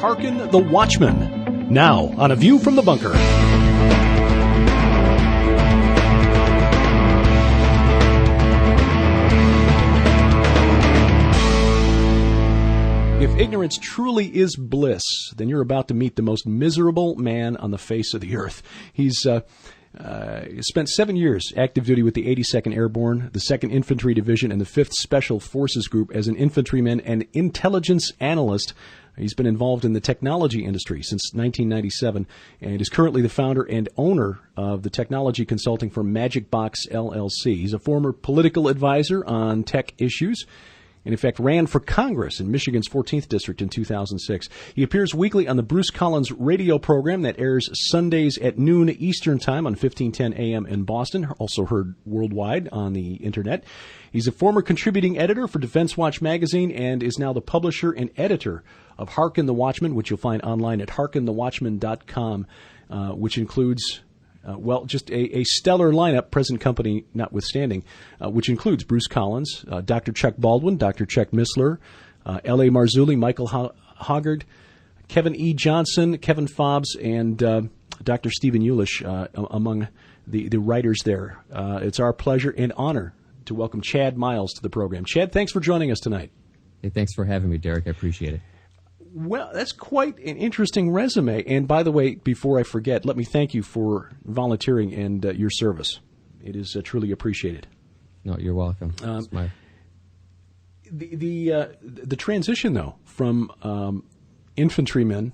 Harken the Watchman, now on A View from the Bunker. If ignorance truly is bliss, then you're about to meet the most miserable man on the face of the earth. He's spent 7 years active duty with the 82nd Airborne, the 2nd Infantry Division, and the 5th Special Forces Group as an infantryman and intelligence analyst. He's been involved in the technology industry since 1997 and is currently the founder and owner of the technology consulting firm Magic Box LLC. He's a former political advisor on tech issues and, in fact, ran for Congress in Michigan's 14th District in 2006. He appears weekly on the Bruce Collins radio program that airs Sundays at noon Eastern Time on 1510 AM in Boston, also heard worldwide on the Internet. He's a former contributing editor for Defense Watch magazine and is now the publisher and editor of Harken the Watchman, which you'll find online at harkenthewatchman.com, which includes just a stellar lineup, present company notwithstanding, which includes Bruce Collins, Dr. Chuck Baldwin, Dr. Chuck Missler, L.A. Marzulli, Michael Hoggard, Kevin E. Johnson, Kevin Fobbs, and Dr. Stephen Eulish, among the writers there. It's our pleasure and honor to welcome Chad Miles to the program. Chad, thanks for joining us tonight. Hey, thanks for having me, Derek. I appreciate it. Well, that's quite an interesting resume. And by the way, before I forget, let me thank you for volunteering and your service. It is truly appreciated. No, you're welcome. The transition, though, from infantryman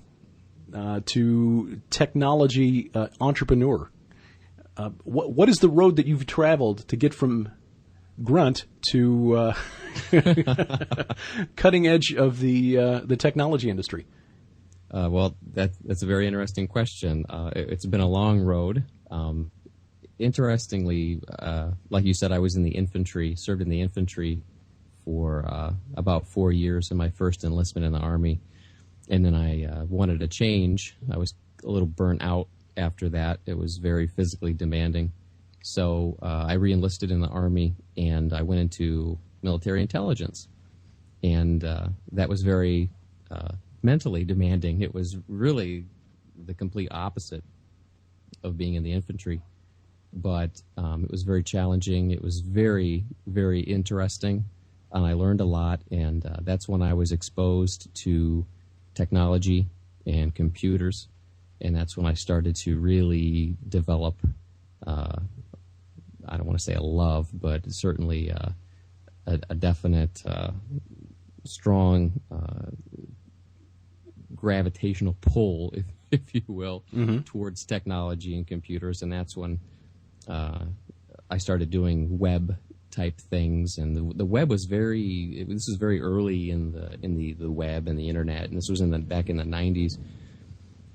to technology entrepreneur, what is the road that you've traveled to get from grunt to cutting edge of the technology industry? Well, that's a very interesting question. It's been a long road. Interestingly, like you said, I was in the infantry, served in the infantry for about 4 years in my first enlistment in the Army. And then I wanted a change. I was a little burnt out after that. It was very physically demanding. So I re-enlisted in the Army, and I went into military intelligence. And that was very mentally demanding. It was really the complete opposite of being in the infantry. But it was very challenging. It was very, very interesting, and I learned a lot. And that's when I was exposed to technology and computers, and that's when I started to really develop I don't want to say a love, but certainly a definite, strong gravitational pull, if you will, towards technology and computers. And that's when I started doing web-type things. And the web was this was very early in the web and the Internet, and this was back in the 90s.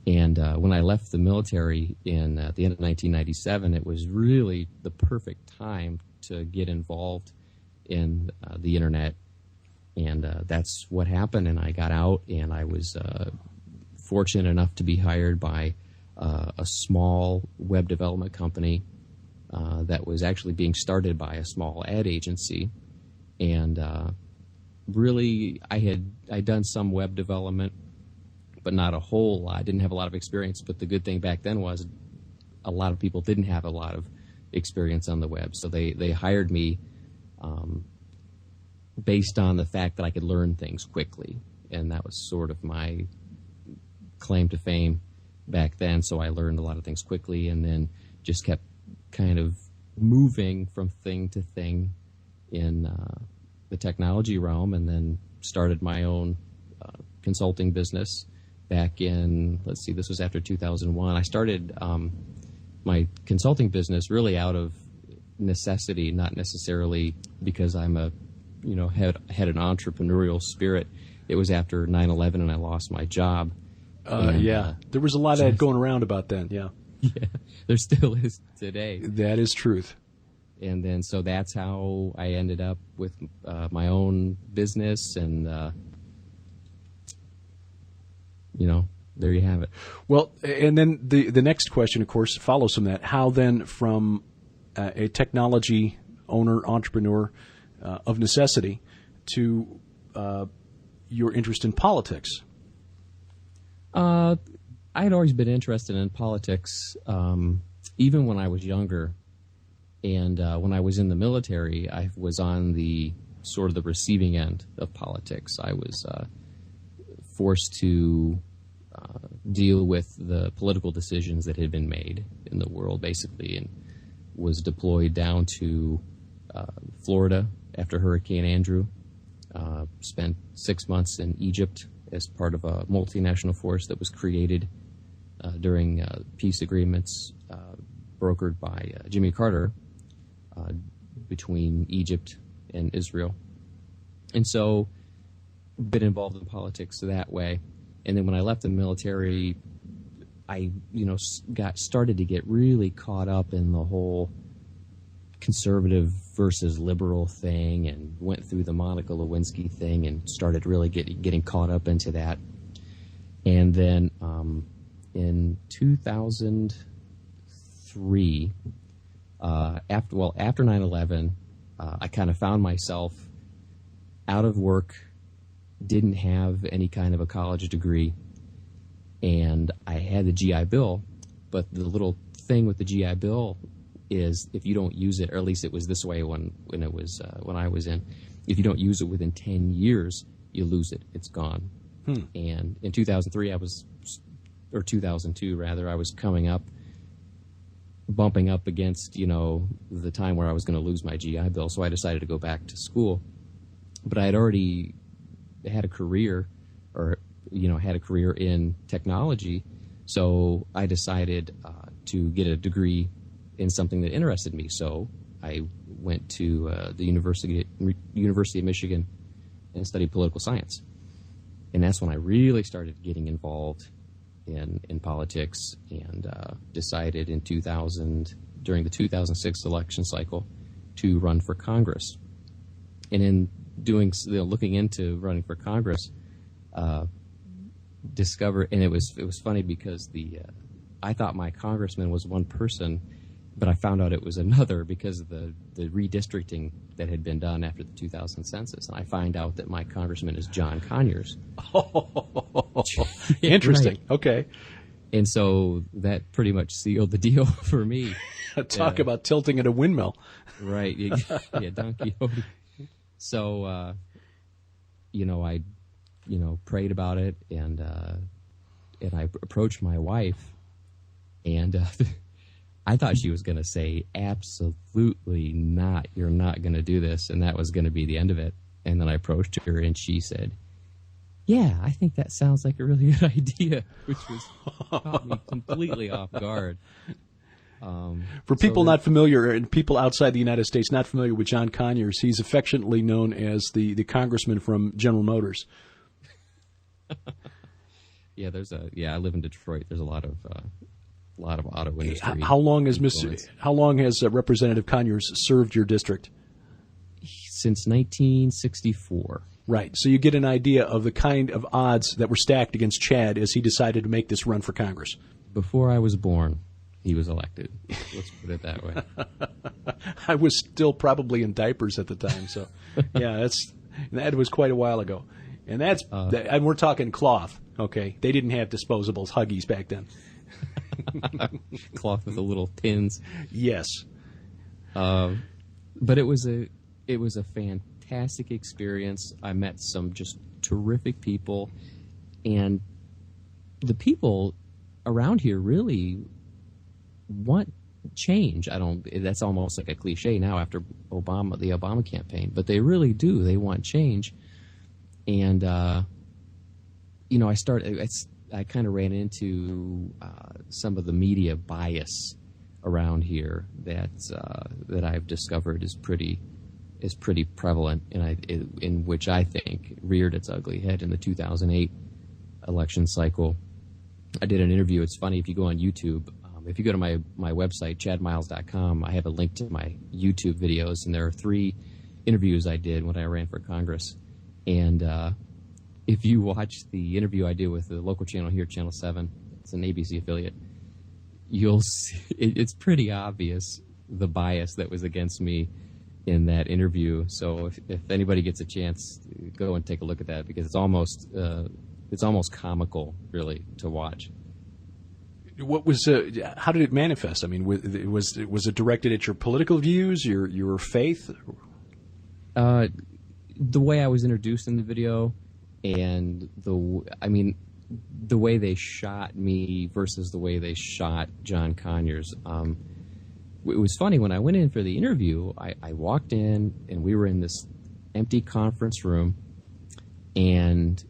And when I left the military in the end of 1997, it was really the perfect time to get involved in the Internet. And that's what happened. And I got out, and I was fortunate enough to be hired by a small web development company that was actually being started by a small ad agency. And really, I'd done some web development, but not a whole lot. I didn't have a lot of experience, but the good thing back then was a lot of people didn't have a lot of experience on the web. So they hired me based on the fact that I could learn things quickly. And that was sort of my claim to fame back then. So I learned a lot of things quickly, and then just kept kind of moving from thing to thing in the technology realm, and then started my own consulting business back in, this was after 2001. I started my consulting business really out of necessity, not necessarily because I'm had an entrepreneurial spirit. It was after 9/11 and I lost my job. There was a lot of that going around about then, yeah. Yeah, there still is today. That is truth. And then so that's how I ended up with my own business, and there you have it. Well, and then the next question, of course, follows from that. How then, from a technology owner, entrepreneur of necessity, to your interest in politics? I had always been interested in politics, even when I was younger. And when I was in the military, I was on the sort of the receiving end of politics. I was forced to deal with the political decisions that had been made in the world, basically, and was deployed down to Florida after Hurricane Andrew. Spent 6 months in Egypt as part of a multinational force that was created during peace agreements brokered by Jimmy Carter between Egypt and Israel. And so been involved in politics that way. And then when I left the military, I started to get really caught up in the whole conservative versus liberal thing, and went through the Monica Lewinsky thing and started really getting caught up into that. And then in 2003, after 9/11, I kind of found myself out of work, didn't have any kind of a college degree, and I had the GI Bill, but the little thing with the GI Bill is if you don't use it, or at least it was this way when I was in, if you don't use it within 10 years, you lose it. It's gone. And in 2003, 2002 rather, I was bumping up against, the time where I was going to lose my GI Bill. So I decided to go back to school, but I had already had a career in technology. So I decided to get a degree in something that interested me. So I went to the University of Michigan and studied political science. And that's when I really started getting involved in politics, and decided in 2000, during the 2006 election cycle, to run for Congress. And in looking into running for Congress, discovered, and it was funny because I thought my congressman was one person, but I found out it was another because of the redistricting that had been done after the 2000 census. And I find out that my congressman is John Conyers. Oh, interesting. Right. Okay. And so that pretty much sealed the deal for me. Talk about tilting at a windmill. Right. Yeah, Don Quixote. So, I, prayed about it, and I approached my wife, and I thought she was going to say, absolutely not. You're not going to do this. And that was going to be the end of it. And then I approached her, and she said, yeah, I think that sounds like a really good idea, which caught me completely off guard. For people not familiar, and people outside the United States not familiar with John Conyers, he's affectionately known as the congressman from General Motors. Yeah, I live in Detroit. There's a lot of auto industry. How long has Representative Conyers served your district? Since 1964. Right. So you get an idea of the kind of odds that were stacked against Chad as he decided to make this run for Congress. Before I was born, he was elected. Let's put it that way. I was still probably in diapers at the time, so yeah, that was quite a while ago. And and we're talking cloth. Okay, they didn't have disposables, Huggies back then. Cloth with the little pins. Yes. But it was a fantastic experience. I met some just terrific people, and the people around here really want change. That's almost like a cliche now after the Obama campaign, but they really do. They want change. And, I kind of ran into some of the media bias around here that I've discovered is pretty prevalent, and in which I think reared its ugly head in the 2008 election cycle. I did an interview. It's funny, if you go on YouTube, if you go to my website, chadmiles.com, I have a link to my YouTube videos, and there are 3 interviews I did when I ran for Congress. And if you watch the interview I did with the local channel here, Channel 7, it's an ABC affiliate, you'll see it's pretty obvious the bias that was against me in that interview. So if anybody gets a chance, go and take a look at that, because it's almost comical, really, to watch. What was how did it manifest? I mean, was it directed at your political views, your faith? The way I was introduced in the video, and the way they shot me versus the way they shot John Conyers. It was funny, when I went in for the interview, I walked in, and we were in this empty conference room, and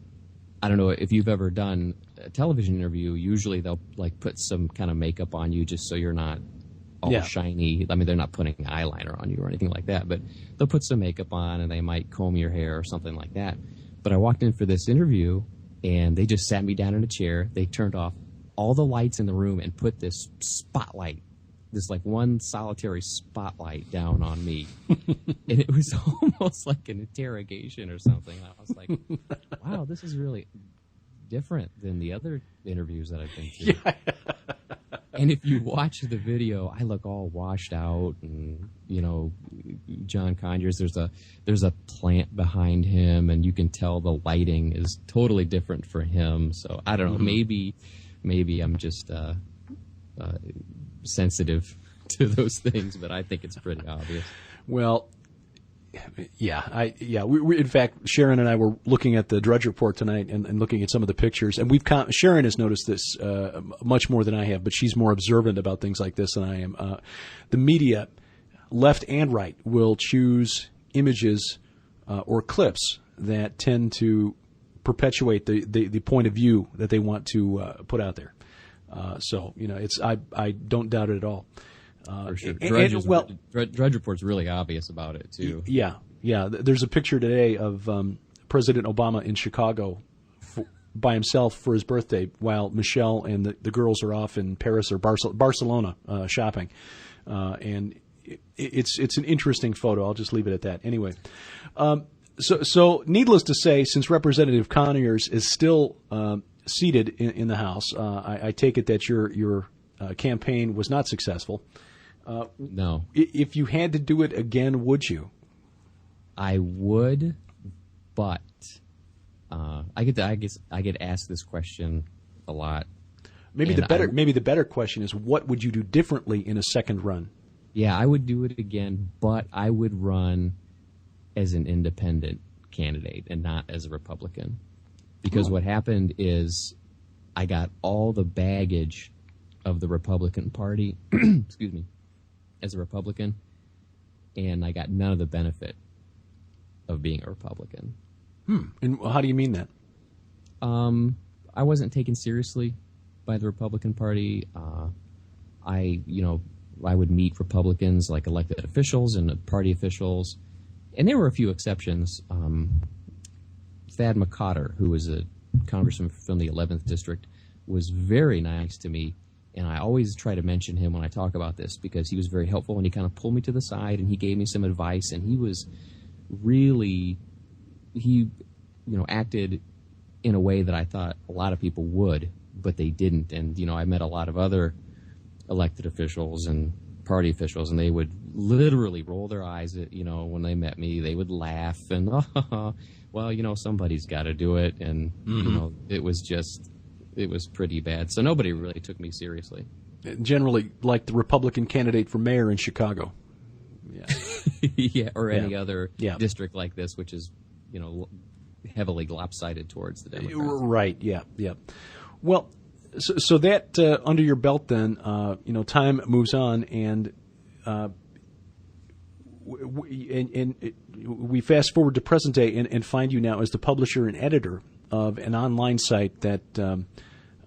I don't know if you've ever done a television interview. Usually they'll like put some kind of makeup on you just so you're not all shiny. I mean, they're not putting eyeliner on you or anything like that, but they'll put some makeup on, and they might comb your hair or something like that. But I walked in for this interview, and they just sat me down in a chair. They turned off all the lights in the room and put this spotlight, this like one solitary spotlight, down on me. And it was almost like an interrogation or something. I was like, wow, this is really different than the other interviews that I've been to. Yeah. And if you watch the video, I look all washed out, and John Conyers, there's a plant behind him, and you can tell the lighting is totally different for him. So I don't know, maybe I'm just sensitive to those things, but I think it's pretty obvious. Well, we, in fact, Sharon and I were looking at the Drudge Report tonight and looking at some of the pictures, and Sharon has noticed this much more than I have, but she's more observant about things like this than I am. The media, left and right, will choose images or clips that tend to perpetuate the point of view that they want to put out there. So I don't doubt it at all. For sure. Drudge Report's really obvious about it too. Yeah. There's a picture today of President Obama in Chicago by himself for his birthday, while Michelle and the girls are off in Paris or Barcelona shopping, and it's an interesting photo. I'll just leave it at that. Anyway, so needless to say, since Representative Conyers is still seated in the House, I take it that your campaign was not successful. No. If you had to do it again, would you? I would, but I get asked this question a lot. Maybe the better question is, what would you do differently in a second run? Yeah, I would do it again, but I would run as an independent candidate and not as a Republican. Because what happened is I got all the baggage of the Republican Party, excuse me, as a Republican, and I got none of the benefit of being a Republican. And how do you mean that? I wasn't taken seriously by the Republican Party. I would meet Republicans, like elected officials and party officials, and there were a few exceptions. Thad McCotter, who was a congressman from the 11th District, was very nice to me, and I always try to mention him when I talk about this because he was very helpful, and he kind of pulled me to the side, and he gave me some advice, and he was really, acted in a way that I thought a lot of people would, but they didn't. And, I met a lot of other elected officials and party officials, and they would literally roll their eyes at, when they met me. They would laugh and, well, somebody's got to do it. And, it was pretty bad. So nobody really took me seriously. Generally, like the Republican candidate for mayor in Chicago. Yeah. Or any other district like this, which is, heavily lopsided towards the Democrats. Right. Yeah. Well, so that under your belt, then, time moves on, and we fast forward to present day and find you now as the publisher and editor of an online site that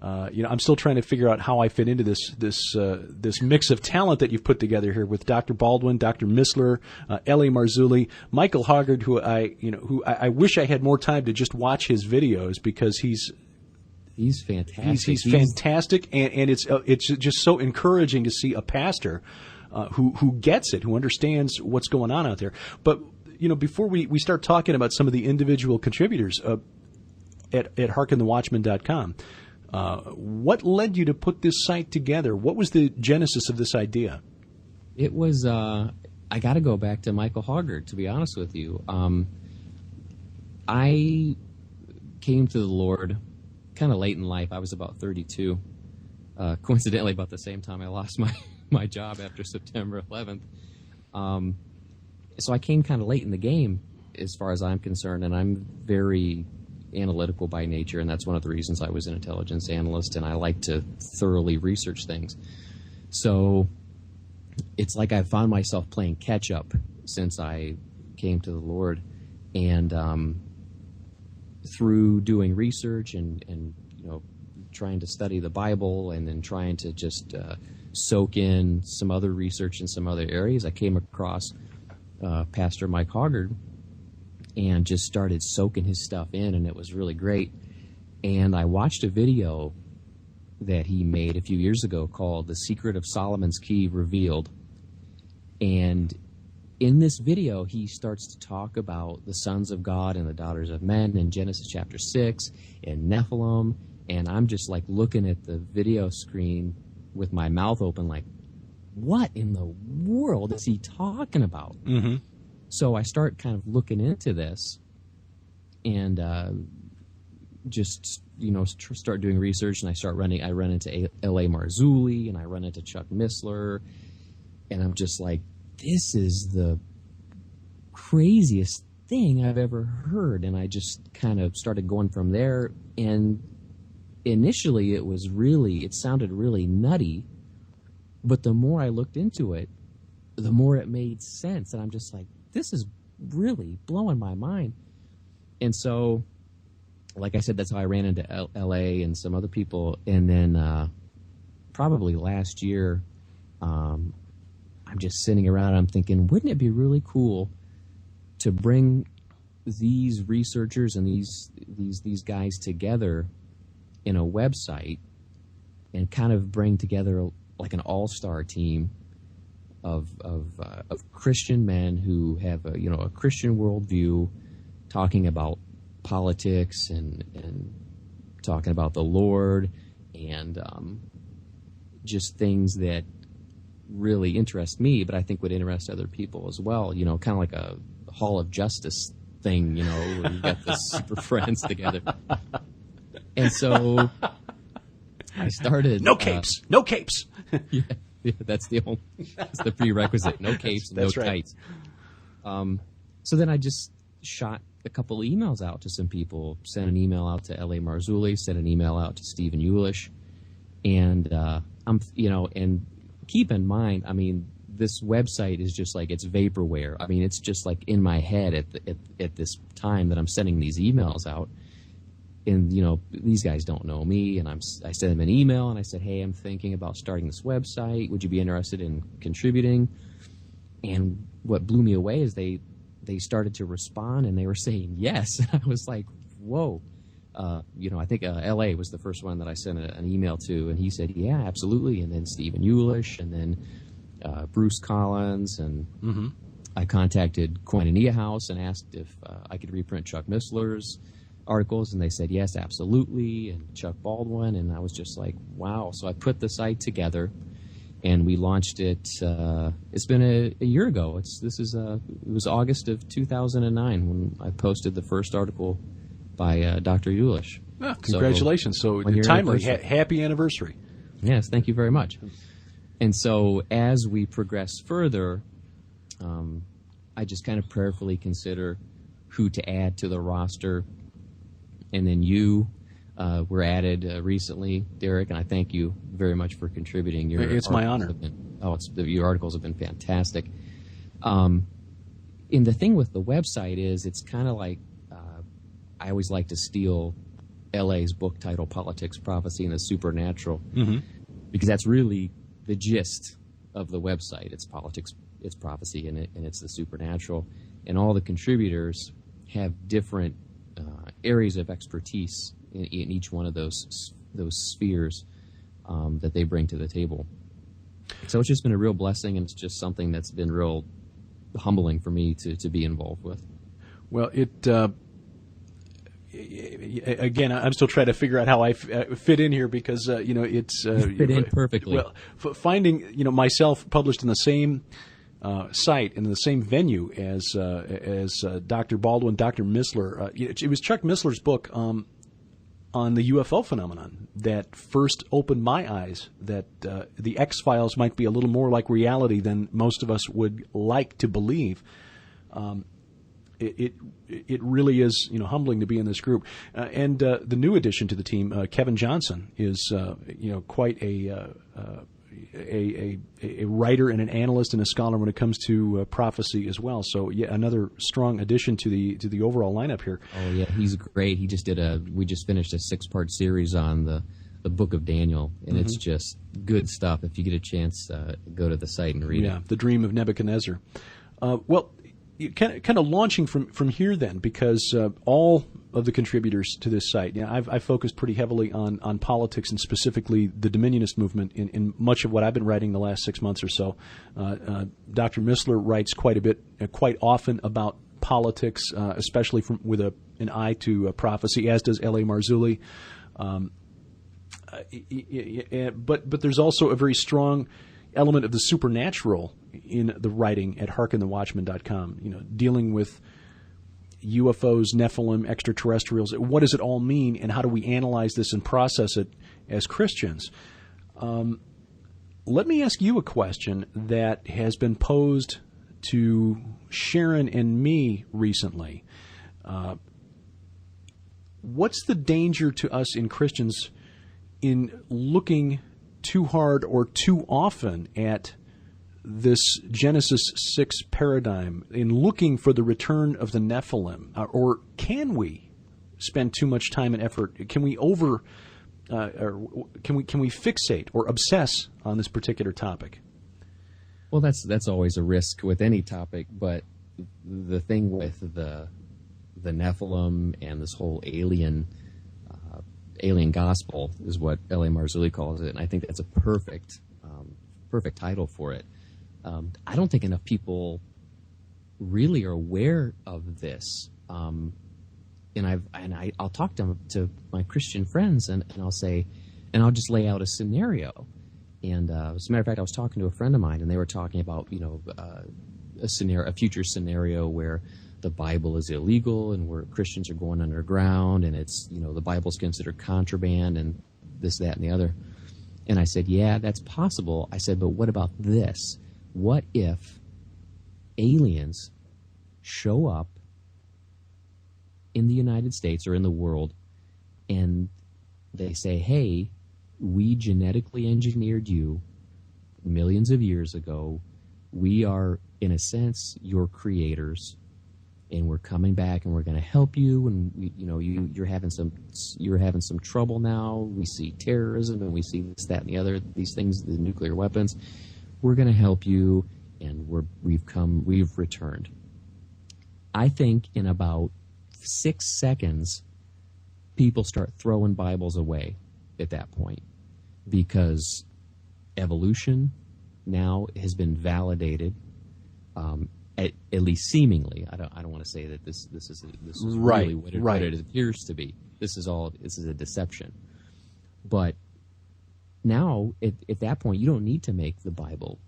I'm still trying to figure out how I fit into this mix of talent that you've put together here with Dr. Baldwin, Dr. Missler, Ellie Marzulli, Michael Hoggard, who I wish I had more time to just watch his videos because he's He's fantastic. He's fantastic, and it's just so encouraging to see a pastor who gets it, who understands what's going on out there. But before we start talking about some of the individual contributors at hearkenthewatchman.com, what led you to put this site together? What was the genesis of this idea? It was I got to go back to Michael Hoggard, to be honest with you. I came to the Lord kind of late in life. I was about 32, coincidentally about the same time I lost my job after September 11th. So I came kind of late in the game as far as I'm concerned, and I'm very analytical by nature, and that's one of the reasons I was an intelligence analyst, and I like to thoroughly research things. So it's like I found myself playing catch-up since I came to the Lord, and through doing research and trying to study the Bible and then trying to just soak in some other research in some other areas, I came across Pastor Mike Hoggard and just started soaking his stuff in, and it was really great. And I watched a video that he made a few years ago called The Secret of Solomon's Key Revealed. And in this video, he starts to talk about the sons of God and the daughters of men in Genesis chapter 6 and Nephilim. And I'm just like looking at the video screen with my mouth open like, what in the world is he talking about? Mm-hmm. So I start kind of looking into this and just, start doing research, and I run into L.A. Marzulli, and I run into Chuck Missler, and I'm just like, this is the craziest thing I've ever heard. And I just kind of started going from there, and initially it sounded really nutty, but the more I looked into it, the more it made sense, and I'm just like, this is really blowing my mind. And so, like I said, that's how I ran into L.A. and some other people. And then probably last year, I'm just sitting around, I'm thinking, wouldn't it be really cool to bring these researchers and these guys together in a website and kind of bring together like an all-star team of Christian men who have a Christian worldview, talking about politics and talking about the Lord and just things that really interest me, but I think would interest other people as well. Kind of like a Hall of Justice thing, where you got the super friends together. And so I started. No capes. No capes. Yeah, that's the prerequisite. No capes, no tights. So then I just shot a couple of emails out to some people. Sent an email out to L.A. Marzulli. Sent an email out to Stephen Eulish. And and keep in mind, this website is just like, it's vaporware. It's just like in my head at this time that I'm sending these emails out. And, these guys don't know me, and I sent them an email, and I said, hey, I'm thinking about starting this website. Would you be interested in contributing? And what blew me away is they started to respond, and they were saying yes. And I was like, whoa. I think L.A. was the first one that I sent an email to, and he said, yeah, absolutely. And then Stephen Eulish, and then Bruce Collins, and mm-hmm. I contacted Koinonia House and asked if I could reprint Chuck Missler's articles, and they said yes, absolutely, and Chuck Baldwin, and I was just like, wow. So I put the site together, and we launched it. It's been a year ago. It was August of 2009 when I posted the first article by Dr. Eulish. Oh, congratulations! So timely, happy anniversary. Yes, thank you very much. And so as we progress further, I just kind of prayerfully consider who to add to the roster. And then you were added recently, Derek, and I thank you very much for contributing. It's my honor. Your articles have been fantastic. And the thing with the website is it's kind of like I always like to steal LA's book title, Politics, Prophecy, and the Supernatural, mm-hmm. because that's really the gist of the website. It's politics, it's prophecy, and it's the supernatural. And all the contributors have different areas of expertise in each one of those spheres that they bring to the table. So it's just been a real blessing, and it's just something that's been real humbling for me to be involved with. Well, again, I'm still trying to figure out how I fit in here because it's fit in perfectly. Well, finding myself published in the same site and in the same venue as Dr. Baldwin, Dr. Missler. It was Chuck Missler's book on the UFO phenomenon that first opened my eyes that the X-Files might be a little more like reality than most of us would like to believe. It really is humbling to be in this group, and the new addition to the team, Kevin Johnson, is quite a writer and an analyst and a scholar when it comes to prophecy as well. So yeah, another strong addition to the overall lineup here. Oh yeah, he's great. He just we just finished a 6-part series on the book of Daniel, and it's just good stuff. If you get a chance, go to the site and read it. Yeah, the dream of Nebuchadnezzar. Well, kind of launching from here then, because all of the contributors to this site, I've focused pretty heavily on politics and specifically the Dominionist movement in much of what I've been writing the last 6 months or so. Dr. Missler writes quite a bit, quite often about politics, especially with an eye to prophecy, as does L.A. Marzulli. But there's also a very strong element of the supernatural in the writing at hearkenthewatchman.com, dealing with UFOs, Nephilim, extraterrestrials. What does it all mean, and how do we analyze this and process it as Christians? Let me ask you a question that has been posed to Sharon and me recently. What's the danger to us in Christians in looking too hard or too often at this Genesis 6 paradigm, in looking for the return of the Nephilim? Or can we spend too much time and effort? Can we or can we fixate or obsess on this particular topic? Well, that's always a risk with any topic, but the thing with the Nephilim and this whole alien gospel is what L.A. Marzulli calls it, and I think that's a perfect title for it. I don't think enough people really are aware of this, and I'll talk to my Christian friends, and I'll say, and I'll just lay out a scenario. And as a matter of fact, I was talking to a friend of mine, and they were talking about a future scenario where the Bible is illegal and where Christians are going underground, and it's the Bible's considered contraband and this, that, and the other. And I said, yeah, that's possible. I said, but what about this? What if aliens show up in the United States or in the world and they say, hey, we genetically engineered you millions of years ago. We are, in a sense, your creators, and we're coming back and we're going to help you. And you're having some trouble now. We see terrorism and we see this, that, and the other. These things, the nuclear weapons. We're going to help you, and we've returned. I think in about 6 seconds, people start throwing Bibles away at that point, because evolution now has been validated, at least seemingly. I don't want to say that this is right, really what it appears to be. This is a deception. But now, at that point, you don't need to make the Bible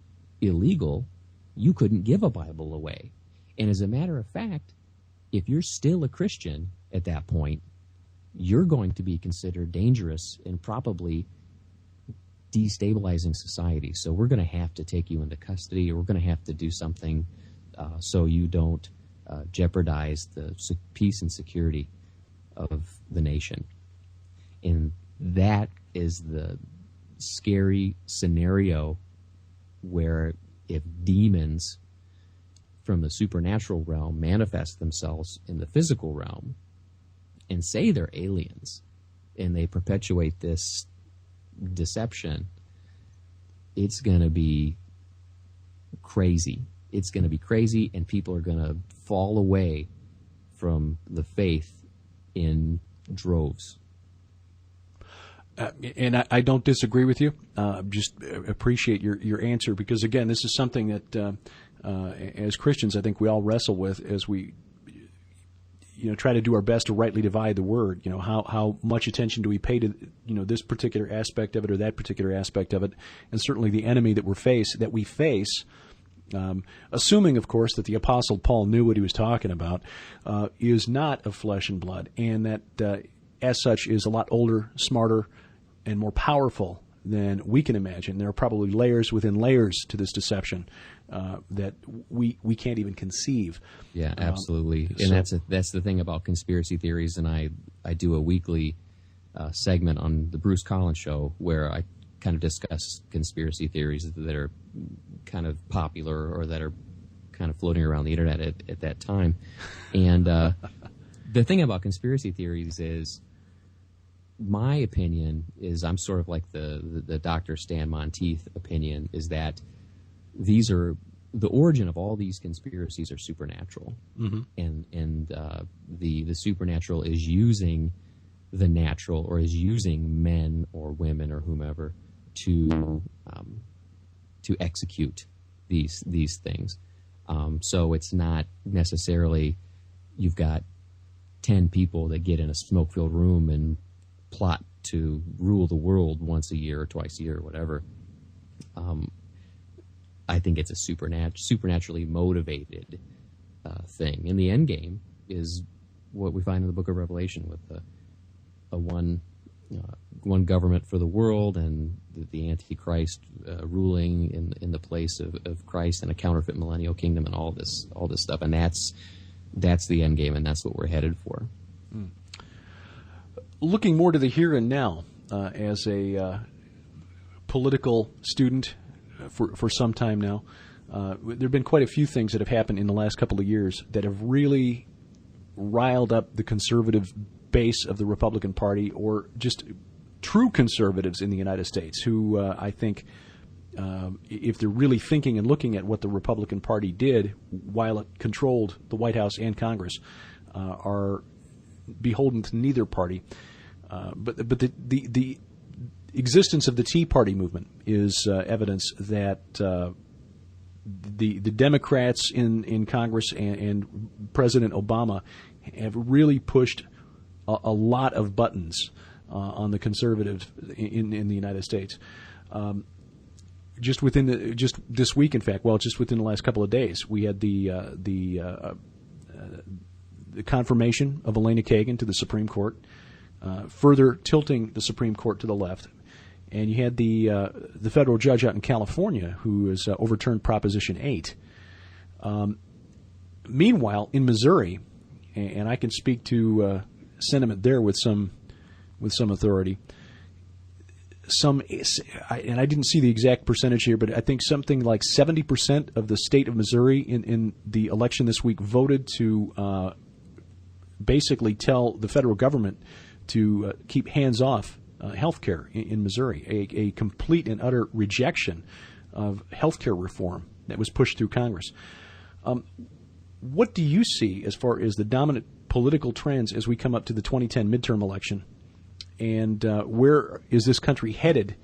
illegal. You couldn't give a Bible away. And as a matter of fact, if you're still a Christian at that point, you're going to be considered dangerous and probably destabilizing society. So we're going to have to take you into custody, or we're going to have to do something so you don't jeopardize the peace and security of the nation. And that is the scary scenario where, if demons from the supernatural realm manifest themselves in the physical realm and say they're aliens, and they perpetuate this deception, it's going to be crazy. It's going to be crazy, and people are going to fall away from the faith in droves. And I don't disagree with you. Just appreciate your answer, because again, this is something that as Christians, I think we all wrestle with as we try to do our best to rightly divide the word. How much attention do we pay to this particular aspect of it or that particular aspect of it, and certainly the enemy that we face. Assuming, of course, that the Apostle Paul knew what he was talking about, is not of flesh and blood, and that as such is a lot older, smarter, and more powerful than we can imagine. There are probably layers within layers to this deception that we can't even conceive. Yeah, absolutely. And that's the thing about conspiracy theories. And I do a weekly segment on the Bruce Collins Show where I kind of discuss conspiracy theories that are kind of popular or that are kind of floating around the internet at that time. And the thing about conspiracy theories is, my opinion is, I'm sort of like the Dr. Stan Monteith opinion, is that the origin of all these conspiracies are supernatural. Mm-hmm. And the supernatural is using the natural, or is using men or women or whomever to execute these things. So it's not necessarily you've got 10 people that get in a smoke-filled room and plot to rule the world once a year or twice a year or whatever. I think it's a supernaturally motivated thing. And the end game is what we find in the book of Revelation, with a one government for the world, and the Antichrist ruling in the place of Christ, and a counterfeit millennial kingdom, and all this stuff. And that's the end game, and that's what we're headed for. Mm. Looking more to the here and now, as a political student for some time now, there have been quite a few things that have happened in the last couple of years that have really riled up the conservative base of the Republican Party, or just true conservatives in the United States, who I think, if they're really thinking and looking at what the Republican Party did while it controlled the White House and Congress, are beholden to neither party. But the existence of the Tea Party movement is evidence that the Democrats in Congress and President Obama have really pushed a lot of buttons on the conservatives in the United States. Just this week, in fact, just within the last couple of days, we had the confirmation of Elena Kagan to the Supreme Court, further tilting the Supreme Court to the left. And you had the federal judge out in California who has overturned Proposition 8. Meanwhile, in Missouri, and I can speak to sentiment there with some authority, and I didn't see the exact percentage here, but I think something like 70% of the state of Missouri in the election this week voted to basically tell the federal government to keep hands off health care in Missouri, a complete and utter rejection of health care reform that was pushed through Congress. What do you see as far as the dominant political trends as we come up to the 2010 midterm election? And where is this country headed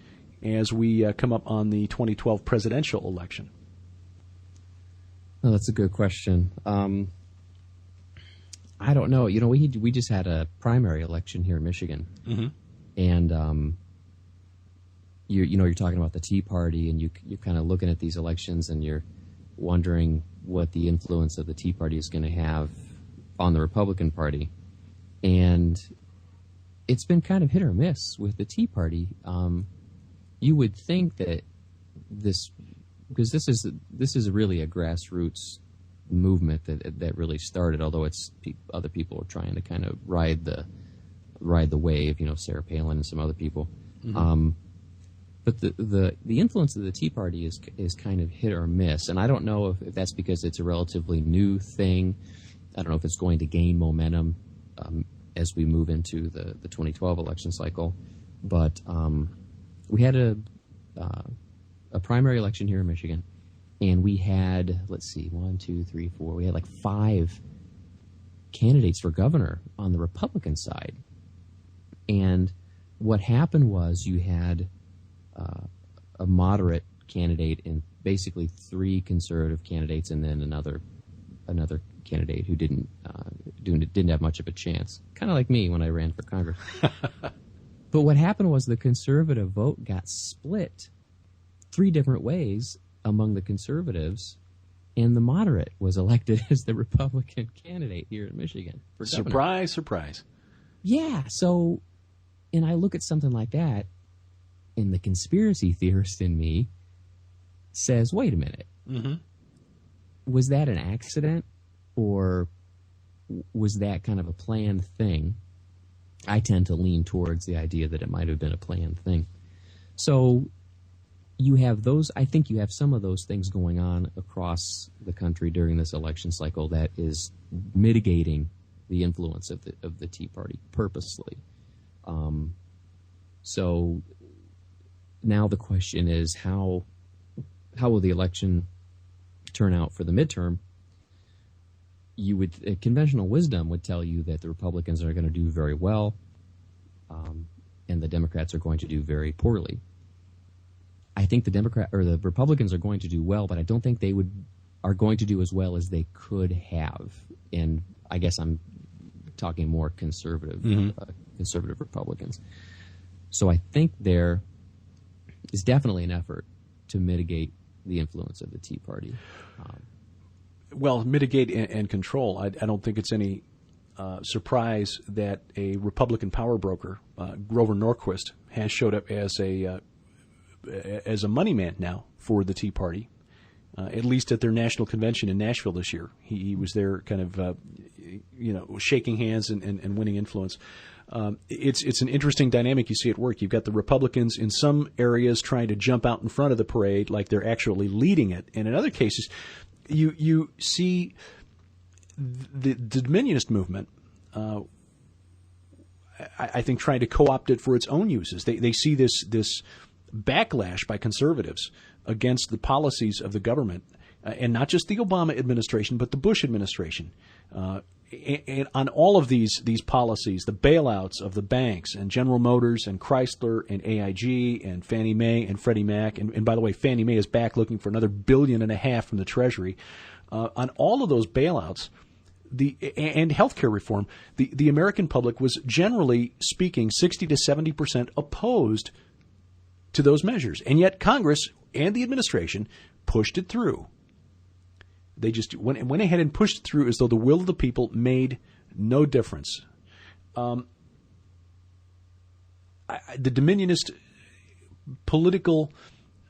as we come up on the 2012 presidential election? Well, that's a good question. I don't know. We just had a primary election here in Michigan, mm-hmm. and you're talking about the Tea Party, and you're kind of looking at these elections, and you're wondering what the influence of the Tea Party is going to have on the Republican Party, and it's been kind of hit or miss with the Tea Party. You would think that because this is really a grassroots movement that really started, although it's other people are trying to kind of ride the wave, Sarah Palin and some other people. Mm-hmm. But the influence of the Tea Party is kind of hit or miss, and I don't know if that's because it's a relatively new thing. I don't know if it's going to gain momentum as we move into the 2012 election cycle. But we had a primary election here in Michigan, and we had, let's see, 1, 2, 3, 4. We had like 5 candidates for governor on the Republican side. And what happened was you had a moderate candidate and basically three conservative candidates, and then another candidate who didn't have much of a chance. Kind of like me when I ran for Congress. But what happened was the conservative vote got split three different ways among the conservatives, and the moderate was elected as the Republican candidate here in Michigan for governor. Surprise, surprise. Yeah, so, and I look at something like that, and the conspiracy theorist in me says, wait a minute. Mm-hmm. Was that an accident, or was that kind of a planned thing? I tend to lean towards the idea that it might have been a planned thing. So you have those, I think you have some of those things going on across the country during this election cycle that is mitigating the influence of the Tea Party purposely. So now the question is how will the election turn out for the midterm? Conventional wisdom would tell you that the Republicans are going to do very well, and the Democrats are going to do very poorly. I think the Republicans are going to do well, but I don't think they are going to do as well as they could have. And I guess I'm talking more conservative, conservative Republicans. So I think there is definitely an effort to mitigate the influence of the Tea Party. Well, mitigate and control. I don't think it's any surprise that a Republican power broker, Grover Norquist, has showed up as a money man now for the Tea Party, at least at their national convention in Nashville this year. He was there kind of, shaking hands and winning influence. It's an interesting dynamic you see at work. You've got the Republicans in some areas trying to jump out in front of the parade like they're actually leading it. And in other cases, you see the Dominionist movement, I think, trying to co-opt it for its own uses. They see this backlash by conservatives against the policies of the government, and not just the Obama administration, but the Bush administration. And on all of these policies, the bailouts of the banks and General Motors and Chrysler and AIG and Fannie Mae and Freddie Mac, and by the way, Fannie Mae is back looking for another $1.5 billion from the Treasury. On all of those bailouts, and healthcare reform, the American public was generally speaking 60 to 70% opposed to those measures, and yet Congress and the administration pushed it through. They just went ahead and pushed it through as though the will of the people made no difference. The Dominionist political,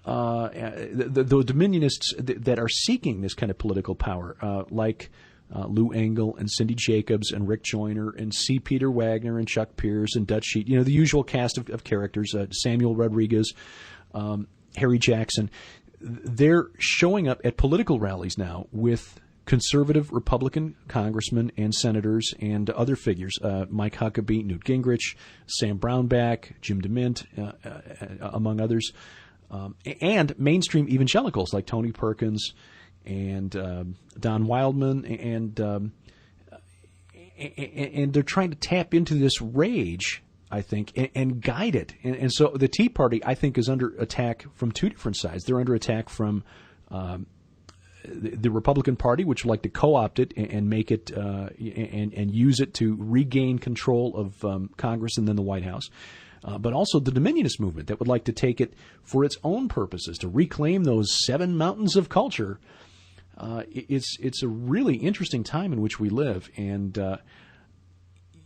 the Dominionists that are seeking this kind of political power, like Lou Engle and Cindy Jacobs and Rick Joyner and C. Peter Wagner and Chuck Pierce and Dutch Sheet, the usual cast of characters, Samuel Rodriguez, Harry Jackson. They're showing up at political rallies now with conservative Republican congressmen and senators and other figures, Mike Huckabee, Newt Gingrich, Sam Brownback, Jim DeMint, among others, and mainstream evangelicals like Tony Perkins and Don Wildman, and they're trying to tap into this rage, I think, and guide it. And so the Tea Party, I think, is under attack from two different sides. They're under attack from the Republican Party, which would like to co-opt it and make it and use it to regain control of Congress and then the White House. But also the Dominionist movement that would like to take it for its own purposes, to reclaim those 7 mountains of culture. It's a really interesting time in which we live, and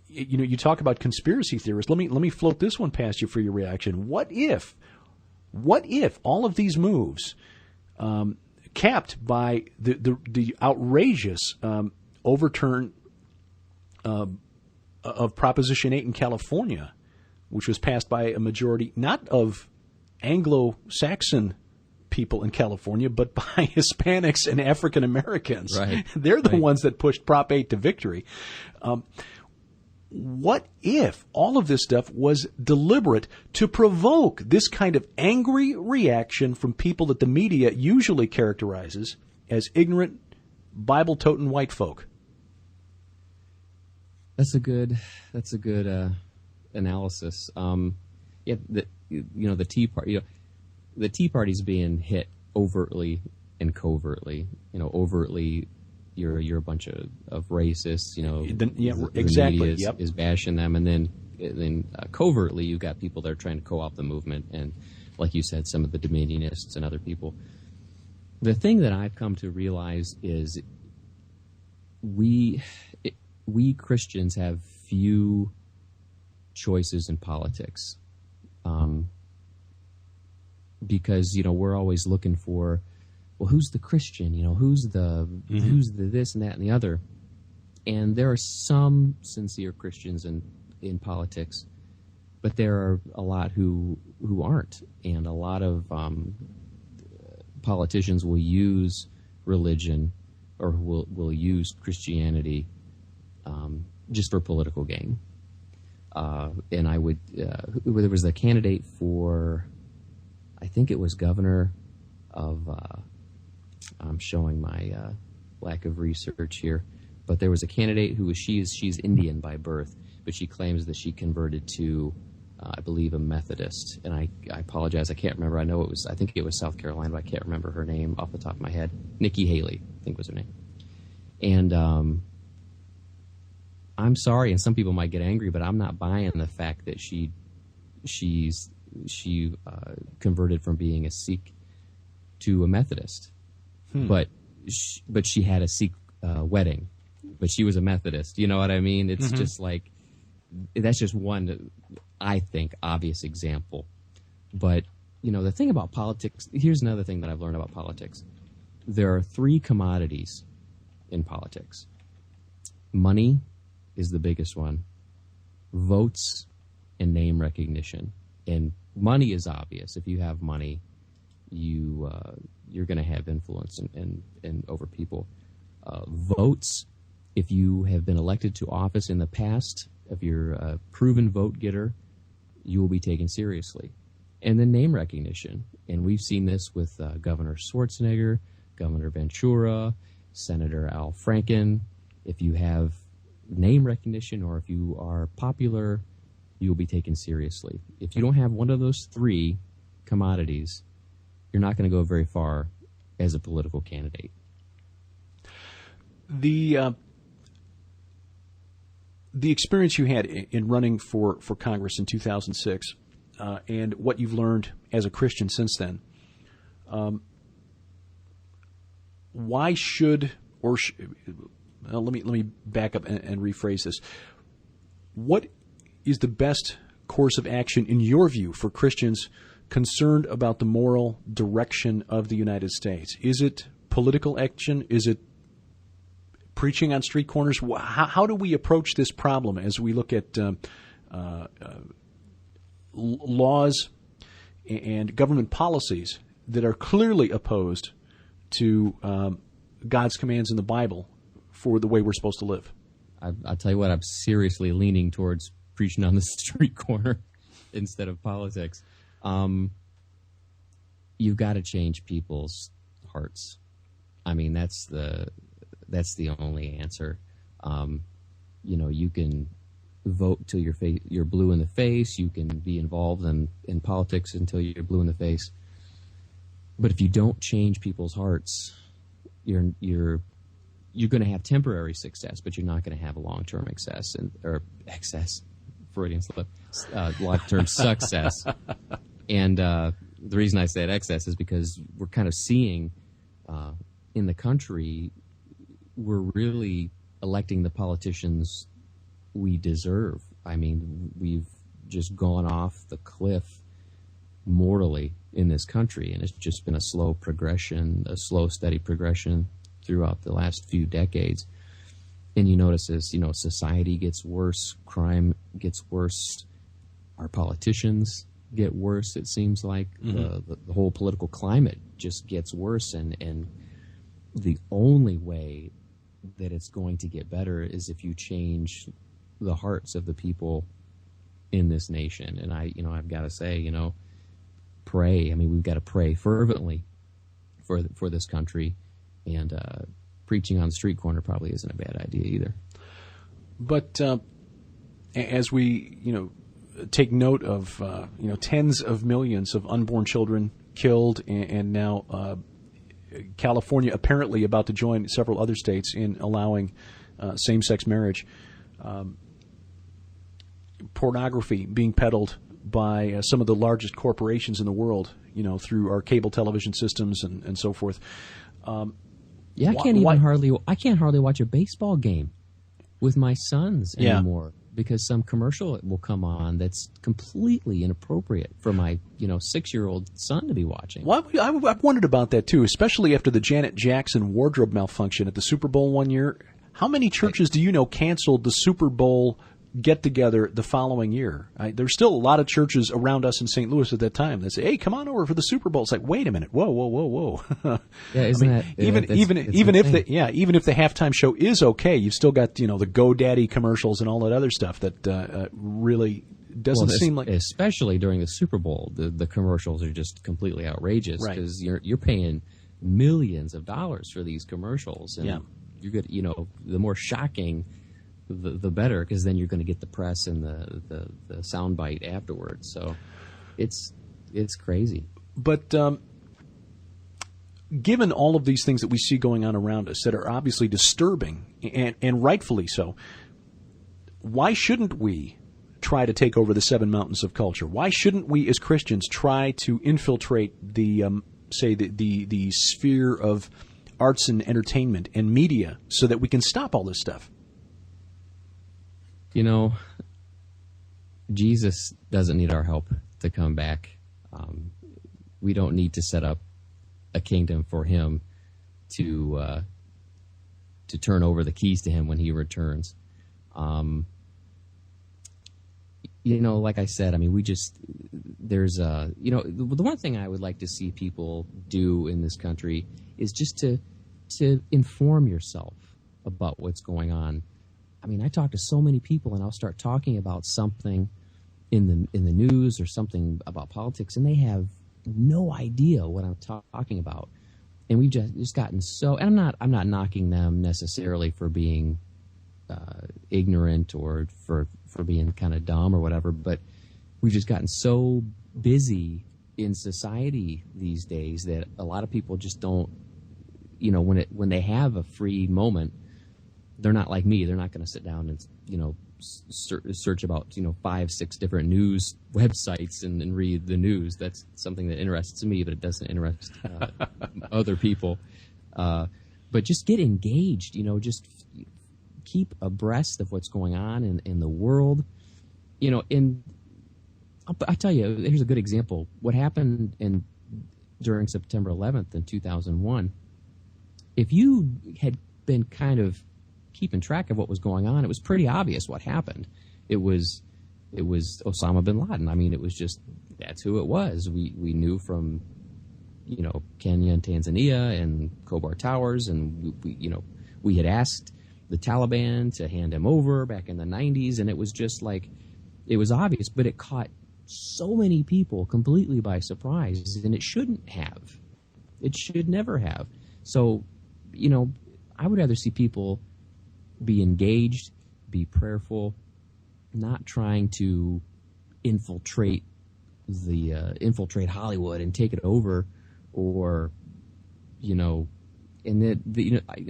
you talk about conspiracy theorists. Let me float this one past you for your reaction. What if all of these moves, capped by the outrageous overturn of Proposition 8 in California, which was passed by a majority not of Anglo-Saxon people in California, but by Hispanics and African Americans. Right. They're the ones that pushed Prop 8 to victory. What if all of this stuff was deliberate to provoke this kind of angry reaction from people that the media usually characterizes as ignorant, Bible-toting white folk? That's a good analysis. Yeah, the Tea Party. The Tea Party's being hit overtly and covertly. Overtly, you're a bunch of racists. Exactly. The media is bashing them, and then covertly, you've got people that are trying to co-opt the movement, and like you said, some of the Dominionists and other people. The thing that I've come to realize is we Christians have few choices in politics, because we're always looking for, well, who's the Christian? Who's the this and that and the other. And there are some sincere Christians in politics, but there are a lot who aren't, and a lot of politicians will use religion or will use Christianity just for political gain. And I would there was a candidate for, I think it was governor of. I'm showing my lack of research here, but there was a candidate who she's Indian by birth, but she claims that she converted to, I believe, a Methodist. And I apologize, I can't remember. I think it was South Carolina, but I can't remember her name off the top of my head. Nikki Haley, I think was her name. And I'm sorry, and some people might get angry, but I'm not buying the fact that she converted from being a Sikh to a Methodist. But she had a Sikh wedding, but she was a Methodist. You know what I mean? It's just like, that's just one, I think, obvious example. But, the thing about politics, here's another thing that I've learned about politics. There are 3 commodities in politics. Money is the biggest one. Votes and name recognition. And money is obvious. If you have money, you're going to have influence and over people. Votes, if you have been elected to office in the past, if you're a proven vote getter, you will be taken seriously. And then name recognition. And we've seen this with Governor Schwarzenegger, Governor Ventura, Senator Al Franken. If you have name recognition or if you are popular, you will be taken seriously. If you don't have one of those 3 commodities, you're not going to go very far as a political candidate. The experience you had in running for Congress in 2006, and what you've learned as a Christian since then, why should let me back up and rephrase this. What is the best course of action in your view for Christians concerned about the moral direction of the United States? Is it political action? Is it preaching on street corners? How do we approach this problem as we look at laws and government policies that are clearly opposed to God's commands in the Bible for the way we're supposed to live? I'll tell you what, I'm seriously leaning towards preaching on the street corner instead of politics. You've got to change people's hearts. I mean, that's the only answer. You can vote till you're blue in the face. You can be involved in politics until you're blue in the face. But if you don't change people's hearts, you're going to have temporary success, but you're not going to have a long-term excess, Freudian slip, long-term success. And the reason I said excess is because we're kind of seeing in the country, we're really electing the politicians we deserve. I mean, we've just gone off the cliff mortally in this country, and it's just been a slow, steady progression throughout the last few decades. And you notice as, society gets worse, crime gets worse, our politicians get worse, it seems like. The whole political climate just gets worse, and the only way that it's going to get better is if you change the hearts of the people in this nation. And I've got to say, pray. I mean, we've got to pray fervently for this country, and preaching on the street corner probably isn't a bad idea either. But as we, take note of tens of millions of unborn children killed, and now California apparently about to join several other states in allowing same-sex marriage. Pornography being peddled by some of the largest corporations in the world, through our cable television systems and so forth. I can't hardly watch a baseball game with my sons anymore because some commercial will come on that's completely inappropriate for my 6-year-old son to be watching. Well, I've wondered about that too, especially after the Janet Jackson wardrobe malfunction at the Super Bowl one year. How many churches do you know canceled the Super Bowl get-together the following year? There's still a lot of churches around us in St. Louis at that time that say, "Hey, come on over for the Super Bowl." It's like, wait a minute, whoa. Yeah, even if the halftime show is okay, you've still got the GoDaddy commercials and all that other stuff that really doesn't seem like. Especially during the Super Bowl, the commercials are just completely outrageous because you're paying millions of dollars for these commercials, and you're good. The more shocking, the better, because then you're going to get the press and the soundbite afterwards. So it's crazy. But given all of these things that we see going on around us that are obviously disturbing and rightfully so, why shouldn't we try to take over the 7 mountains of culture? Why shouldn't we as Christians try to infiltrate the the sphere of arts and entertainment and media so that we can stop all this stuff? Jesus doesn't need our help to come back. We don't need to set up a kingdom for him to turn over the keys to him when he returns. Like I said, there's the one thing I would like to see people do in this country is just to inform yourself about what's going on. I talk to so many people, and I'll start talking about something in the news or something about politics, and they have no idea what I'm talking about. And we've just gotten so. And I'm not knocking them necessarily for being ignorant or for being kind of dumb or whatever, but we've just gotten so busy in society these days that a lot of people just don't. When they have a free moment, they're not like me. They're not going to sit down and search about 5-6 different news websites and read the news. That's something that interests me, but it doesn't interest other people. But just get engaged. Just keep abreast of what's going on in the world. I tell you, here's a good example. What happened during September 11th in 2001. If you had been kind of keeping track of what was going on, it was pretty obvious what happened. It was Osama bin Laden. It was just, that's who it was. We knew from Kenya and Tanzania and Khobar Towers, and we had asked the Taliban to hand him over back in the 90s, and it was just like, it was obvious, but it caught so many people completely by surprise, and it shouldn't have. It should never have. So, I would rather see people be engaged, be prayerful, not trying to infiltrate Hollywood and take it over, or and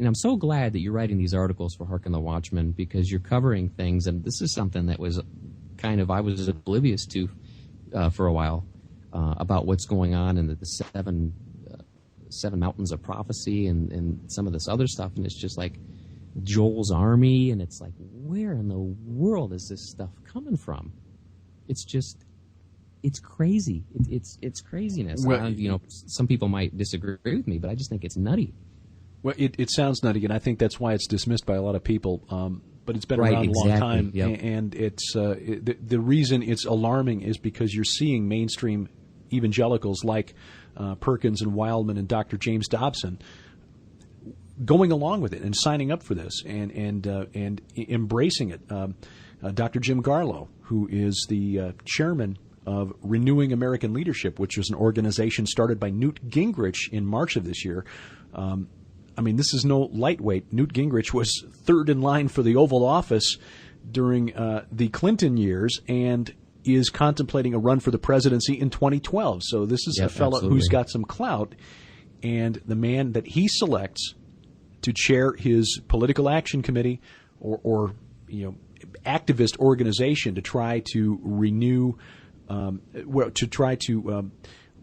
I'm so glad that you're writing these articles for Hark and the Watchman, because you're covering things, and this is something that was I was oblivious to for a while, about what's going on in the seven mountains of prophecy and some of this other stuff, and it's just like Joel's army, and it's like, where in the world is this stuff coming from? It's crazy. It's craziness. Well, some people might disagree with me, but I just think it's nutty. Well, it sounds nutty, and I think that's why it's dismissed by a lot of people. But it's been around a long time, and it's the reason it's alarming is because you're seeing mainstream evangelicals like Perkins and Wildman and Dr. James Dobson going along with it and signing up for this and embracing it. Dr. Jim Garlow, who is the chairman of Renewing American Leadership, which was an organization started by Newt Gingrich in March of this year. This is no lightweight. Newt Gingrich was third in line for the Oval Office during the Clinton years, and is contemplating a run for the presidency in 2012. So this is a fellow who's got some clout, and the man that he selects to chair his political action committee or activist organization to try to renew,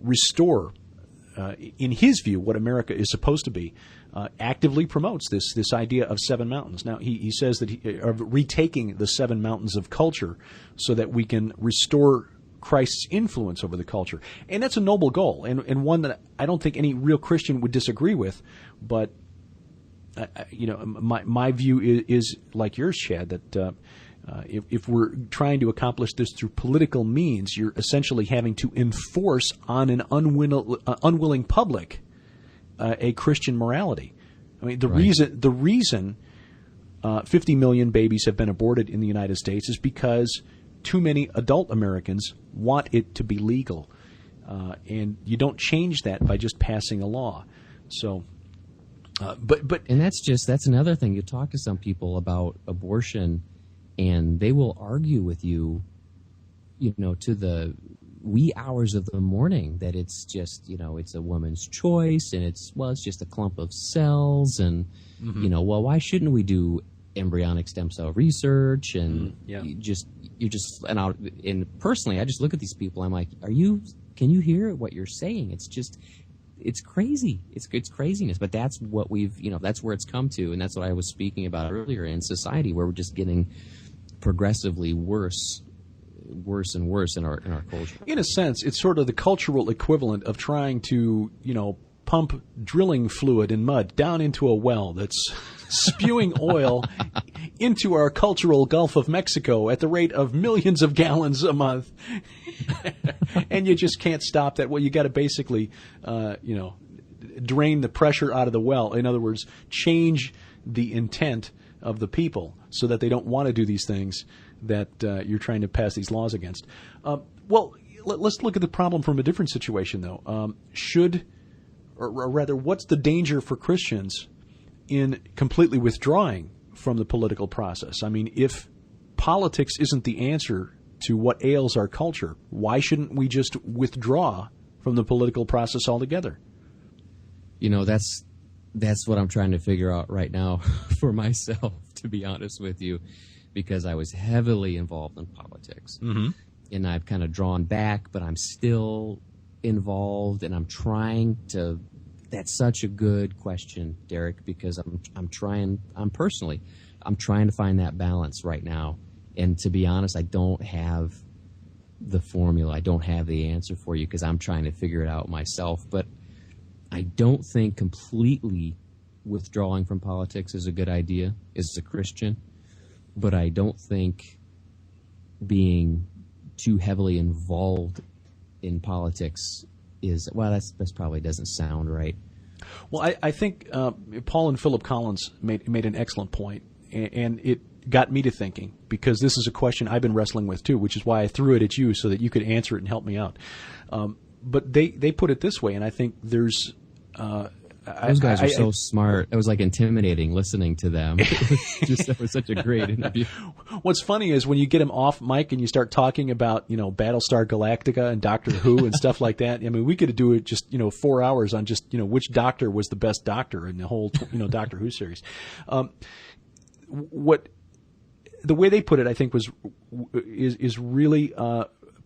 restore, in his view, what America is supposed to be, actively promotes this idea of seven mountains. Now, he says that of retaking the seven mountains of culture so that we can restore Christ's influence over the culture. And that's a noble goal, and one that I don't think any real Christian would disagree with. But, my view is like yours, Chad, that if we're trying to accomplish this through political means, you're essentially having to enforce on an unwilling public a Christian morality. I mean, the reason 50 million babies have been aborted in the United States is because too many adult Americans want it to be legal, and you don't change that by just passing a law. So, and that's another thing. You talk to some people about abortion, and they will argue with you, to the wee hours of the morning that it's just, it's a woman's choice, and it's just a clump of cells, and why shouldn't we do embryonic stem cell research? And and personally, I just look at these people. I'm like, can you hear what you're saying? It's crazy. It's craziness. But that's what that's where it's come to, and that's what I was speaking about earlier in society, where we're just getting progressively worse and worse in our culture. In a sense, it's sort of the cultural equivalent of trying to, pump drilling fluid in mud down into a well that's spewing oil into our cultural Gulf of Mexico at the rate of millions of gallons a month. And you just can't stop that. Well, you got to basically, drain the pressure out of the well. In other words, change the intent of the people so that they don't want to do these things that you're trying to pass these laws against. Let's look at the problem from a different situation, though. What's the danger for Christians in completely withdrawing from the political process? I mean, if politics isn't the answer to what ails our culture, why shouldn't we just withdraw from the political process altogether? That's what I'm trying to figure out right now for myself, to be honest with you, because I was heavily involved in politics. Mm-hmm. And I've kind of drawn back, but I'm still involved, and I'm trying to. That's such a good question, Derek, because I'm trying to find that balance right now. And to be honest, I don't have the formula. I don't have the answer for you, because I'm trying to figure it out myself. But I don't think completely withdrawing from politics is a good idea as a Christian. But I don't think being too heavily involved in politics is, that probably doesn't sound right. Well, I think Paul and Philip Collins made an excellent point, and it got me to thinking, because this is a question I've been wrestling with too, which is why I threw it at you so that you could answer it and help me out. But they put it this way, and I think there's those guys are so smart. It was like intimidating listening to them. That was such a great interview. What's funny is when you get them off mic and you start talking about, Battlestar Galactica and Doctor Who and stuff like that. I mean, we could do it just, 4 hours on just, which doctor was the best doctor in the whole, Doctor Who series. The way they put it, I think, is really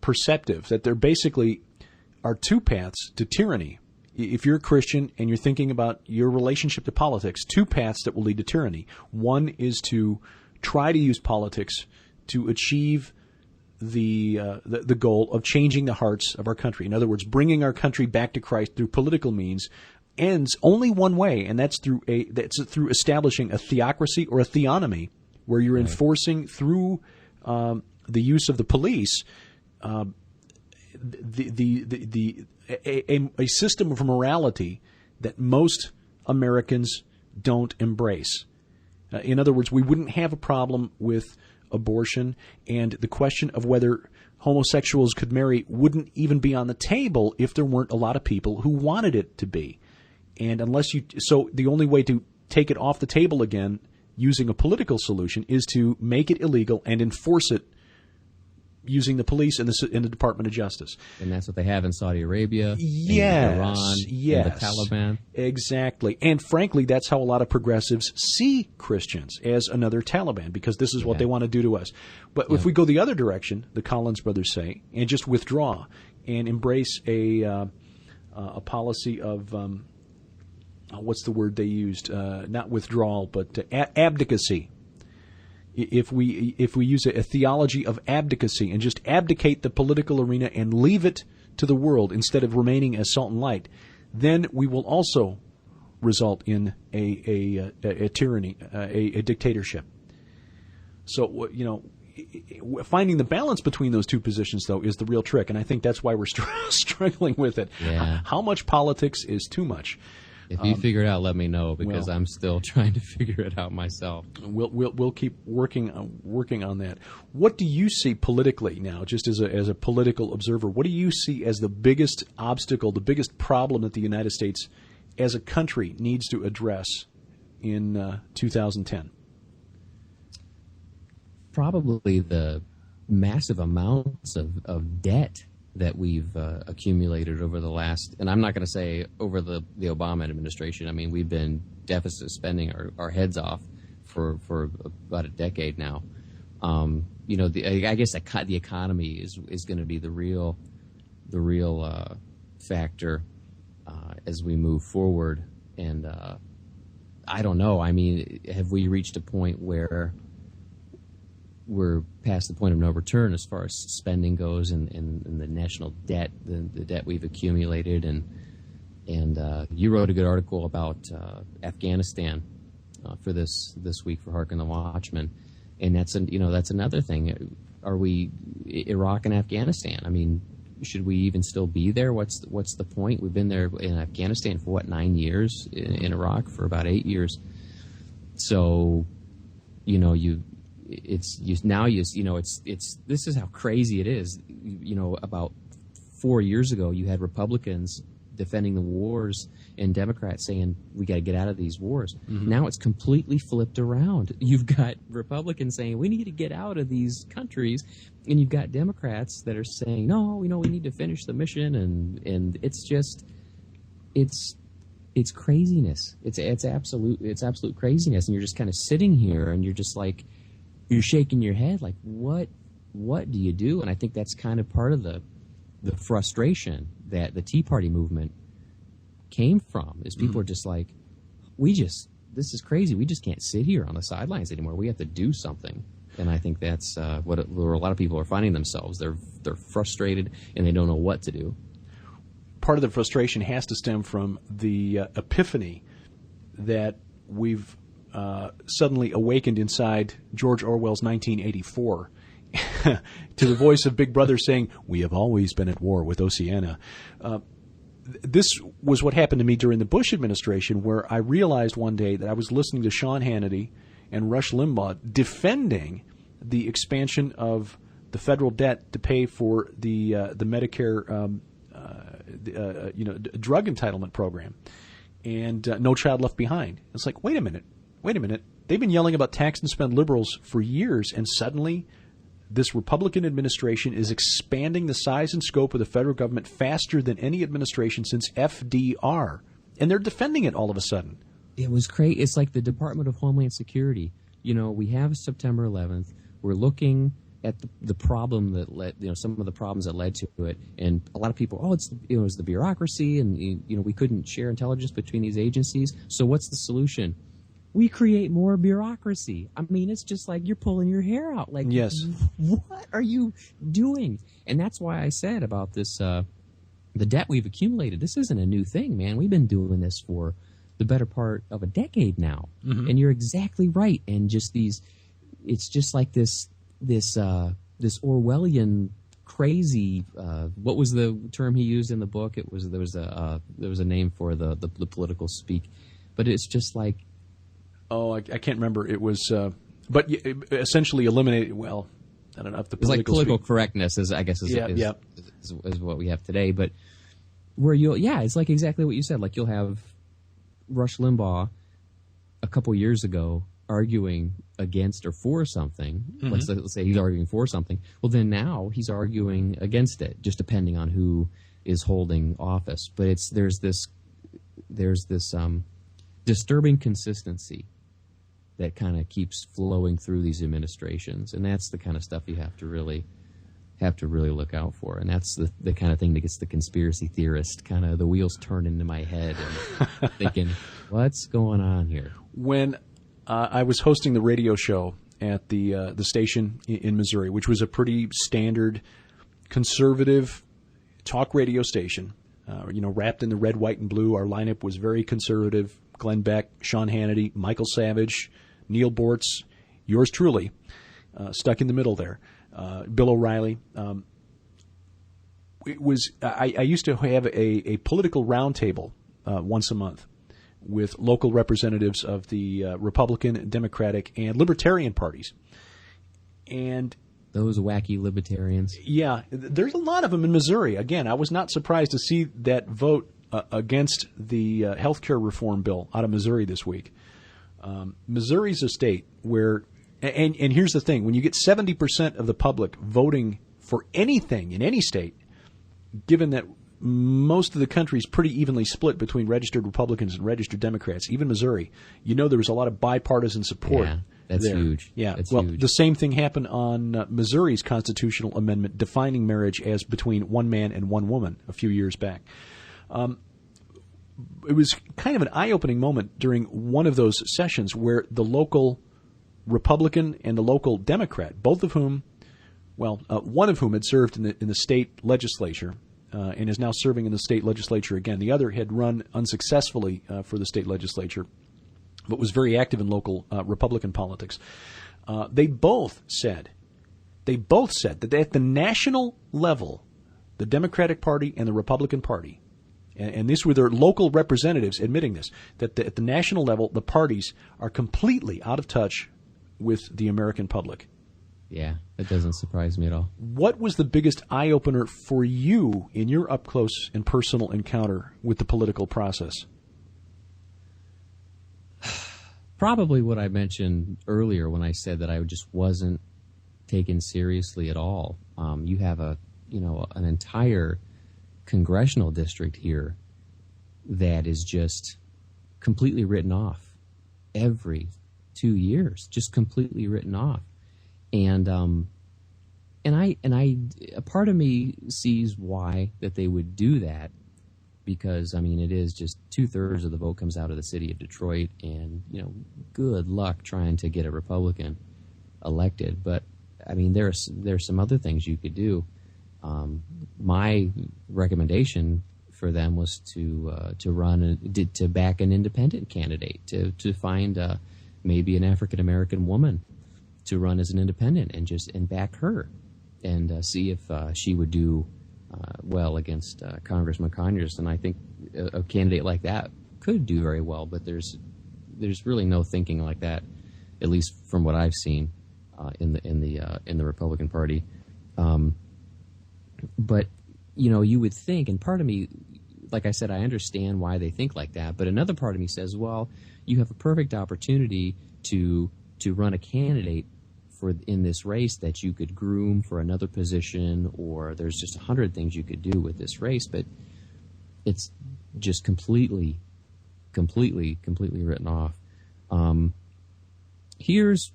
perceptive, that there basically are two paths to tyranny. If you're a Christian and you're thinking about your relationship to politics, two paths that will lead to tyranny. One is to try to use politics to achieve the goal of changing the hearts of our country. In other words, bringing our country back to Christ through political means ends only one way, and that's through establishing a theocracy or a theonomy, where you're enforcing through the use of the police a system of morality that most Americans don't embrace. In other words, we wouldn't have a problem with abortion, and the question of whether homosexuals could marry wouldn't even be on the table if there weren't a lot of people who wanted it to be. And so the only way to take it off the table again using a political solution is to make it illegal and enforce it using the police and the Department of Justice. And that's what they have in Saudi Arabia, Yes, and Iran, yes. and the Taliban. Exactly. And frankly, that's how a lot of progressives see Christians, as another Taliban, because this is what they want to do to us. But if we go the other direction, the Collins brothers say, and just withdraw and embrace a policy of what's the word they used? Not withdrawal, but abdicacy. If we use a theology of abdicacy and just abdicate the political arena and leave it to the world instead of remaining as salt and light, then we will also result in a tyranny, a dictatorship. So, finding the balance between those two positions, though, is the real trick, and I think that's why we're struggling with it. Yeah. How much politics is too much? If you figure it out, let me know, because I'm still trying to figure it out myself. We'll keep working on that. What do you see politically now, just as a political observer? What do you see as the biggest obstacle, the biggest problem that the United States, as a country, needs to address in 2010? Probably the massive amounts of debt that we've accumulated over the last, and I'm not going to say over the Obama administration. I mean, we've been deficit spending our heads off for about a decade now. I guess the economy is going to be the real factor as we move forward. And I don't know. I mean, have we reached a point where we're past the point of no return as far as spending goes, and the national debt, the debt we've accumulated, and you wrote a good article about Afghanistan for this week for Harkin the Watchman, and that's another thing. Are we Iraq and Afghanistan? I mean, should we even still be there? What's the point? We've been there in Afghanistan for 9 years, in Iraq for about 8 years. So, this is how crazy it is. About 4 years ago, you had Republicans defending the wars and Democrats saying we got to get out of these wars. Mm-hmm. Now it's completely flipped around. You've got Republicans saying we need to get out of these countries, and you've got Democrats that are saying no, we need to finish the mission, and it's craziness. It's absolute craziness, and you're just kind of sitting here and you're just like, you're shaking your head like, what do you do? And I think that's kind of part of the frustration that the Tea Party movement came from, is people are just like, this is crazy. We just can't sit here on the sidelines anymore. We have to do something. And I think that's where a lot of people are finding themselves. They're frustrated and they don't know what to do. Part of the frustration has to stem from the epiphany that we've suddenly awakened inside George Orwell's 1984 to the voice of Big Brother saying, we have always been at war with Oceania. This was what happened to me during the Bush administration, where I realized one day that I was listening to Sean Hannity and Rush Limbaugh defending the expansion of the federal debt to pay for the Medicare drug entitlement program, and No Child Left Behind. It's like, wait a minute. They've been yelling about tax and spend liberals for years, and suddenly this Republican administration is expanding the size and scope of the federal government faster than any administration since FDR, and they're defending it all of a sudden. It was crazy. It's like the Department of Homeland Security. We have September 11th. We're looking at the problem that led, some of the problems that led to it, and a lot of people, it's the bureaucracy, and we couldn't share intelligence between these agencies. So what's the solution? We create more bureaucracy. I mean, it's just like you're pulling your hair out. Like, yes, what are you doing? And that's why I said about this, the debt we've accumulated. This isn't a new thing, man. We've been doing this for the better part of a decade now. Mm-hmm. And you're exactly right. And it's just like this Orwellian crazy. What was the term he used in the book? There was a name for the political speak, but it's just like. Oh, I can't remember. It was, but essentially eliminated. Well, I don't know if the political it's like political correctness is what we have today. But where it's like exactly what you said. Like you'll have Rush Limbaugh a couple years ago arguing against or for something, let's say he's arguing for something, well, then now he's arguing against it, just depending on who is holding office. But there's this disturbing consistency that kind of keeps flowing through these administrations, and that's the kind of stuff you have to really look out for. And that's the kind of thing that gets the conspiracy theorist kind of the wheels turn into my head and thinking, what's going on here? When I was hosting the radio show at the station in Missouri, which was a pretty standard conservative talk radio station, wrapped in the red, white, and blue. Our lineup was very conservative. Glenn Beck, Sean Hannity, Michael Savage, Neil Bortz, yours truly, stuck in the middle there, Bill O'Reilly. I used to have a political roundtable once a month with local representatives of the Republican, Democratic, and Libertarian parties. And those wacky libertarians. Yeah, there's a lot of them in Missouri. Again, I was not surprised to see that vote against the health care reform bill out of Missouri this week. Missouri's a state where, and here's the thing, when you get 70% of the public voting for anything in any state, given that most of the country is pretty evenly split between registered Republicans and registered Democrats, even Missouri, there was a lot of bipartisan support. Yeah, that's there. huge. Yeah, that's well, huge. The same thing happened on Missouri's constitutional amendment defining marriage as between one man and one woman a few years back. It was kind of an eye-opening moment during one of those sessions where the local Republican and the local Democrat, both of whom, one of whom had served in the state legislature and is now serving in the state legislature again. The other had run unsuccessfully for the state legislature, but was very active in local Republican politics. They both said that at the national level, the Democratic Party and the Republican Party, and these were their local representatives admitting this, that at the national level, the parties are completely out of touch with the American public. Yeah, that doesn't surprise me at all. What was the biggest eye-opener for you in your up-close and personal encounter with the political process? Probably what I mentioned earlier when I said that I just wasn't taken seriously at all. You have an entire congressional district here that is just completely written off every 2 years, just completely written off. And a part of me sees why that they would do that, because it is just 2/3 of the vote comes out of the city of Detroit, and good luck trying to get a Republican elected. But there's some other things you could do. My recommendation for them was to back an independent candidate, to find maybe an African American woman to run as an independent and back her and see if she would do well against Congressman Conyers. And I think a candidate like that could do very well, but there's really no thinking like that, at least from what I've seen in the Republican Party. But you would think, and part of me, like I said, I understand why they think like that, but another part of me says, well, you have a perfect opportunity to run a candidate in this race that you could groom for another position, or there's just 100 things you could do with this race, but it's just completely written off. Here's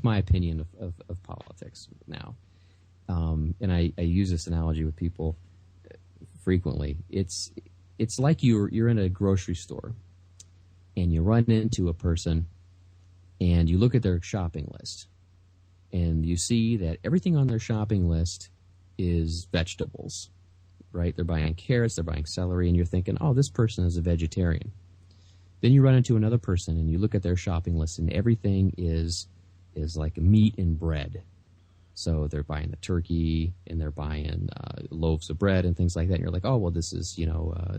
my opinion of politics now. And I use this analogy with people frequently. It's like you're in a grocery store and you run into a person and you look at their shopping list and you see that everything on their shopping list is vegetables, right? They're buying carrots, they're buying celery, and you're thinking, oh, this person is a vegetarian. Then you run into another person and you look at their shopping list and everything is like meat and bread. So they're buying the turkey and they're buying loaves of bread and things like that. And you're like, oh, well, this is,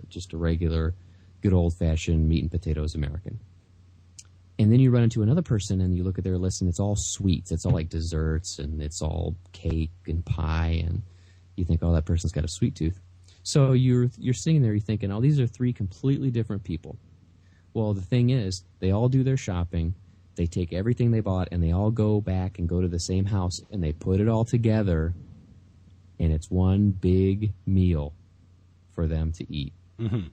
just a regular, good old-fashioned meat and potatoes American. And then you run into another person and you look at their list and it's all sweets. It's all like desserts and it's all cake and pie. And you think, oh, that person's got a sweet tooth. So you're sitting there, you're thinking, oh, these are three completely different people. Well, the thing is, they all do their shopping. They take everything they bought, and they all go back and go to the same house, and they put it all together, and it's one big meal for them to eat. Mm-hmm.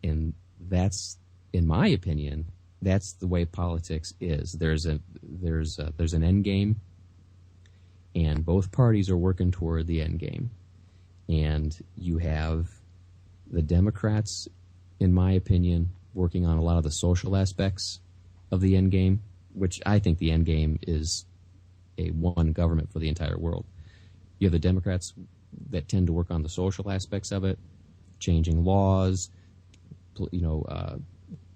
And that's, in my opinion, that's the way politics is. There's an end game, and both parties are working toward the end game. And you have the Democrats, in my opinion, working on a lot of the social aspects of the end game, which I think the end game is a one government for the entire world. You have the Democrats that tend to work on the social aspects of it, changing laws,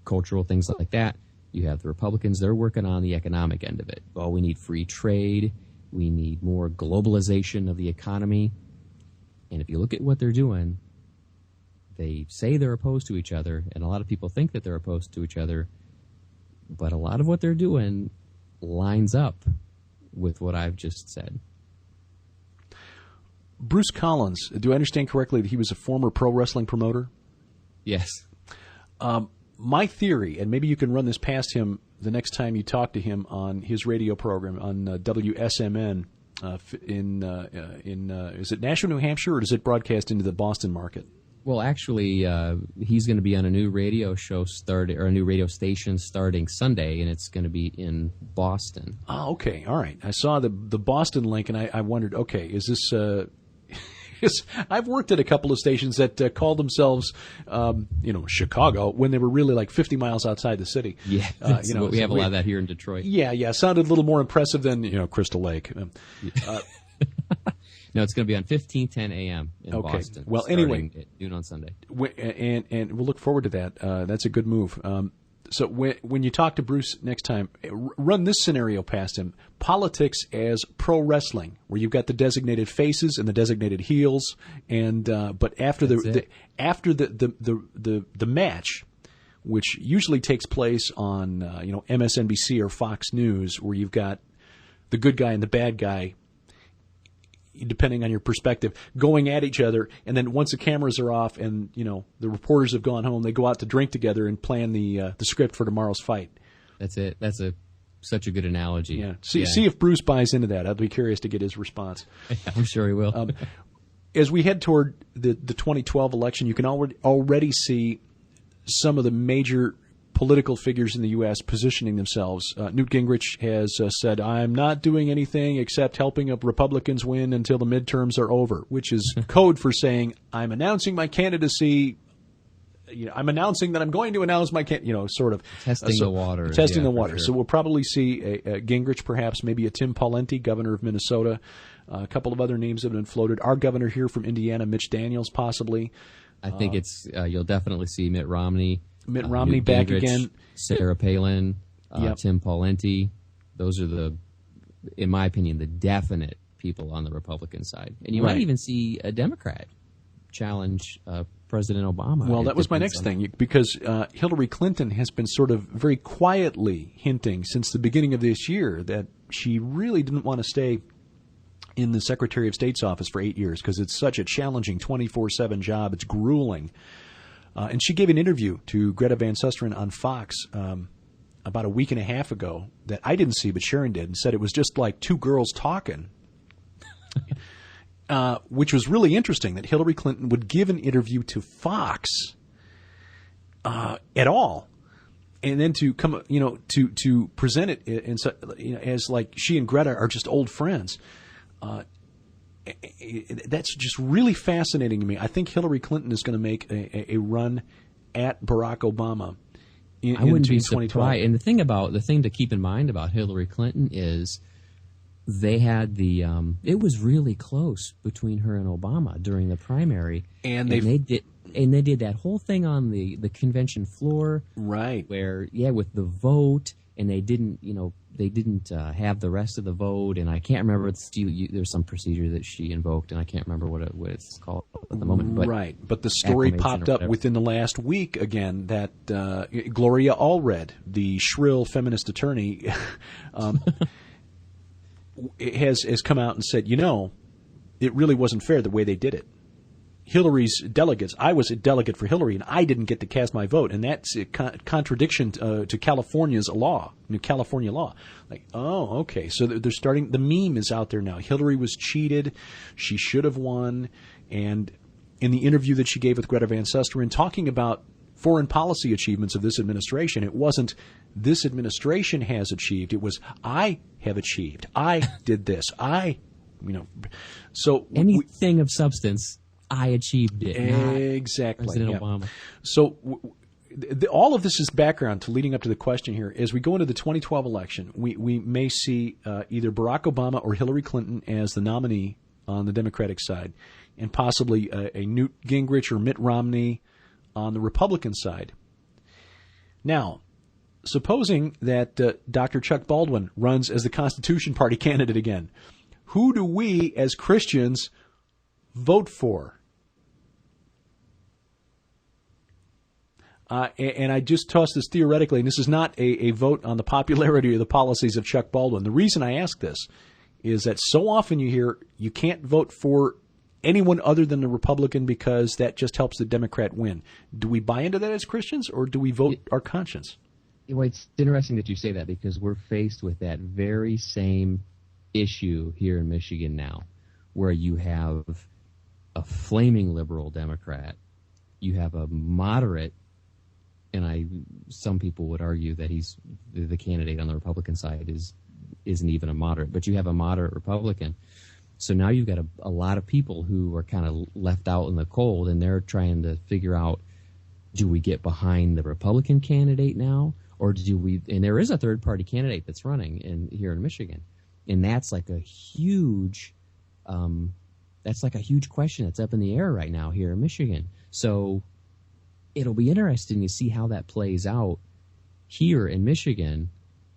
cultural things like that. You have the Republicans, they're working on the economic end of it. Well, we need free trade. We need more globalization of the economy. And if you look at what they're doing, they say they're opposed to each other, and a lot of people think that they're opposed to each other, but a lot of what they're doing lines up with what I've just said. Bruce Collins, do I understand correctly that he was a former pro wrestling promoter? Yes. My theory, and maybe you can run this past him the next time you talk to him on his radio program on WSMN is it Nashville, New Hampshire, or does it broadcast into the Boston market? Well, actually, he's going to be on a new radio show a new radio station starting Sunday, and it's going to be in Boston. Oh, okay, all right. I saw the Boston link, and I wondered, okay, is this? I've worked at a couple of stations that called themselves, Chicago, when they were really like 50 miles outside the city. Yeah, we have a lot of that here in Detroit. Yeah, sounded a little more impressive than Crystal Lake. No, it's going to be on 15:10 a.m. in Boston. Well, anyway, at noon on Sunday, and we'll look forward to that. That's a good move. So when you talk to Bruce next time, run this scenario past him: politics as pro wrestling, where you've got the designated faces and the designated heels, and but after the match, which usually takes place on MSNBC or Fox News, where you've got the good guy and the bad guy, depending on your perspective, going at each other, and then once the cameras are off and the reporters have gone home, they go out to drink together and plan the script for tomorrow's fight. That's it. That's such a good analogy. Yeah. See if Bruce buys into that. I'd be curious to get his response. I'm sure he will. As we head toward the 2012 election, you can already see some of the major political figures in the U.S. positioning themselves. Newt Gingrich has said, "I'm not doing anything except helping Republicans win until the midterms are over," which is code for saying, "I'm announcing my candidacy. I'm announcing that I'm going to announce my sort of testing the water." Testing the water. Sure. So we'll probably see a Gingrich, perhaps maybe a Tim Pawlenty, governor of Minnesota. A couple of other names have been floated. Our governor here from Indiana, Mitch Daniels, possibly. I think you'll definitely see Mitt Romney. Mitt Romney Newt back Gingrich, again. Sarah Palin, Yep. Tim Pawlenty. Those are in my opinion, the definite people on the Republican side. And you might even see a Democrat challenge President Obama. Well, that was my next thing, because Hillary Clinton has been sort of very quietly hinting since the beginning of this year that she really didn't want to stay in the Secretary of State's office for 8 years because it's such a challenging 24/7 job. It's grueling. And she gave an interview to Greta Van Susteren on Fox about a week and a half ago that I didn't see, but Sharon did, and said it was just like two girls talking, which was really interesting that Hillary Clinton would give an interview to Fox at all. And then to come, to present it as like she and Greta are just old friends. That's just really fascinating to me. I think Hillary Clinton is going to make a run at Barack Obama I wouldn't be 2012. surprised. And the thing to keep in mind about Hillary Clinton is they had it was really close between her and Obama during the primary, and they did that whole thing on the convention floor, right? Where with the vote, and they didn't have the rest of the vote, and I can't remember. There's some procedure that she invoked, and I can't remember what it's called at the moment. But right, but the story popped up within the last week again that Gloria Allred, the shrill feminist attorney, has come out and said, it really wasn't fair the way they did it. Hillary's delegates. I was a delegate for Hillary, and I didn't get to cast my vote, and that's a contradiction to California's law, California law. Like, oh, okay, so they're starting. The meme is out there now. Hillary was cheated; she should have won. And in the interview that she gave with Greta Van Susteren, talking about foreign policy achievements of this administration, it wasn't this administration has achieved. It was I have achieved. I did this. So anything of substance. I achieved it. Exactly. President Obama. So all of this is background to leading up to the question here. As we go into the 2012 election, we may see either Barack Obama or Hillary Clinton as the nominee on the Democratic side, and possibly a Newt Gingrich or Mitt Romney on the Republican side. Now, supposing that Dr. Chuck Baldwin runs as the Constitution Party candidate again, who do we as Christians vote for? And I just tossed this theoretically, and this is not a vote on the popularity or the policies of Chuck Baldwin. The reason I ask this is that so often you hear you can't vote for anyone other than the Republican because that just helps the Democrat win. Do we buy into that as Christians, or do we vote our conscience? Well, it's interesting that you say that, because we're faced with that very same issue here in Michigan now, where you have a flaming liberal Democrat, you have a moderate, and some people would argue that he's the candidate on the Republican side isn't even a moderate, but you have a moderate Republican. So now you've got a lot of people who are kind of left out in the cold, and they're trying to figure out, do we get behind the Republican candidate now, or do we? And there is a third party candidate that's running here in Michigan, and that's like a huge question that's up in the air right now here in Michigan. So it'll be interesting to see how that plays out here in Michigan,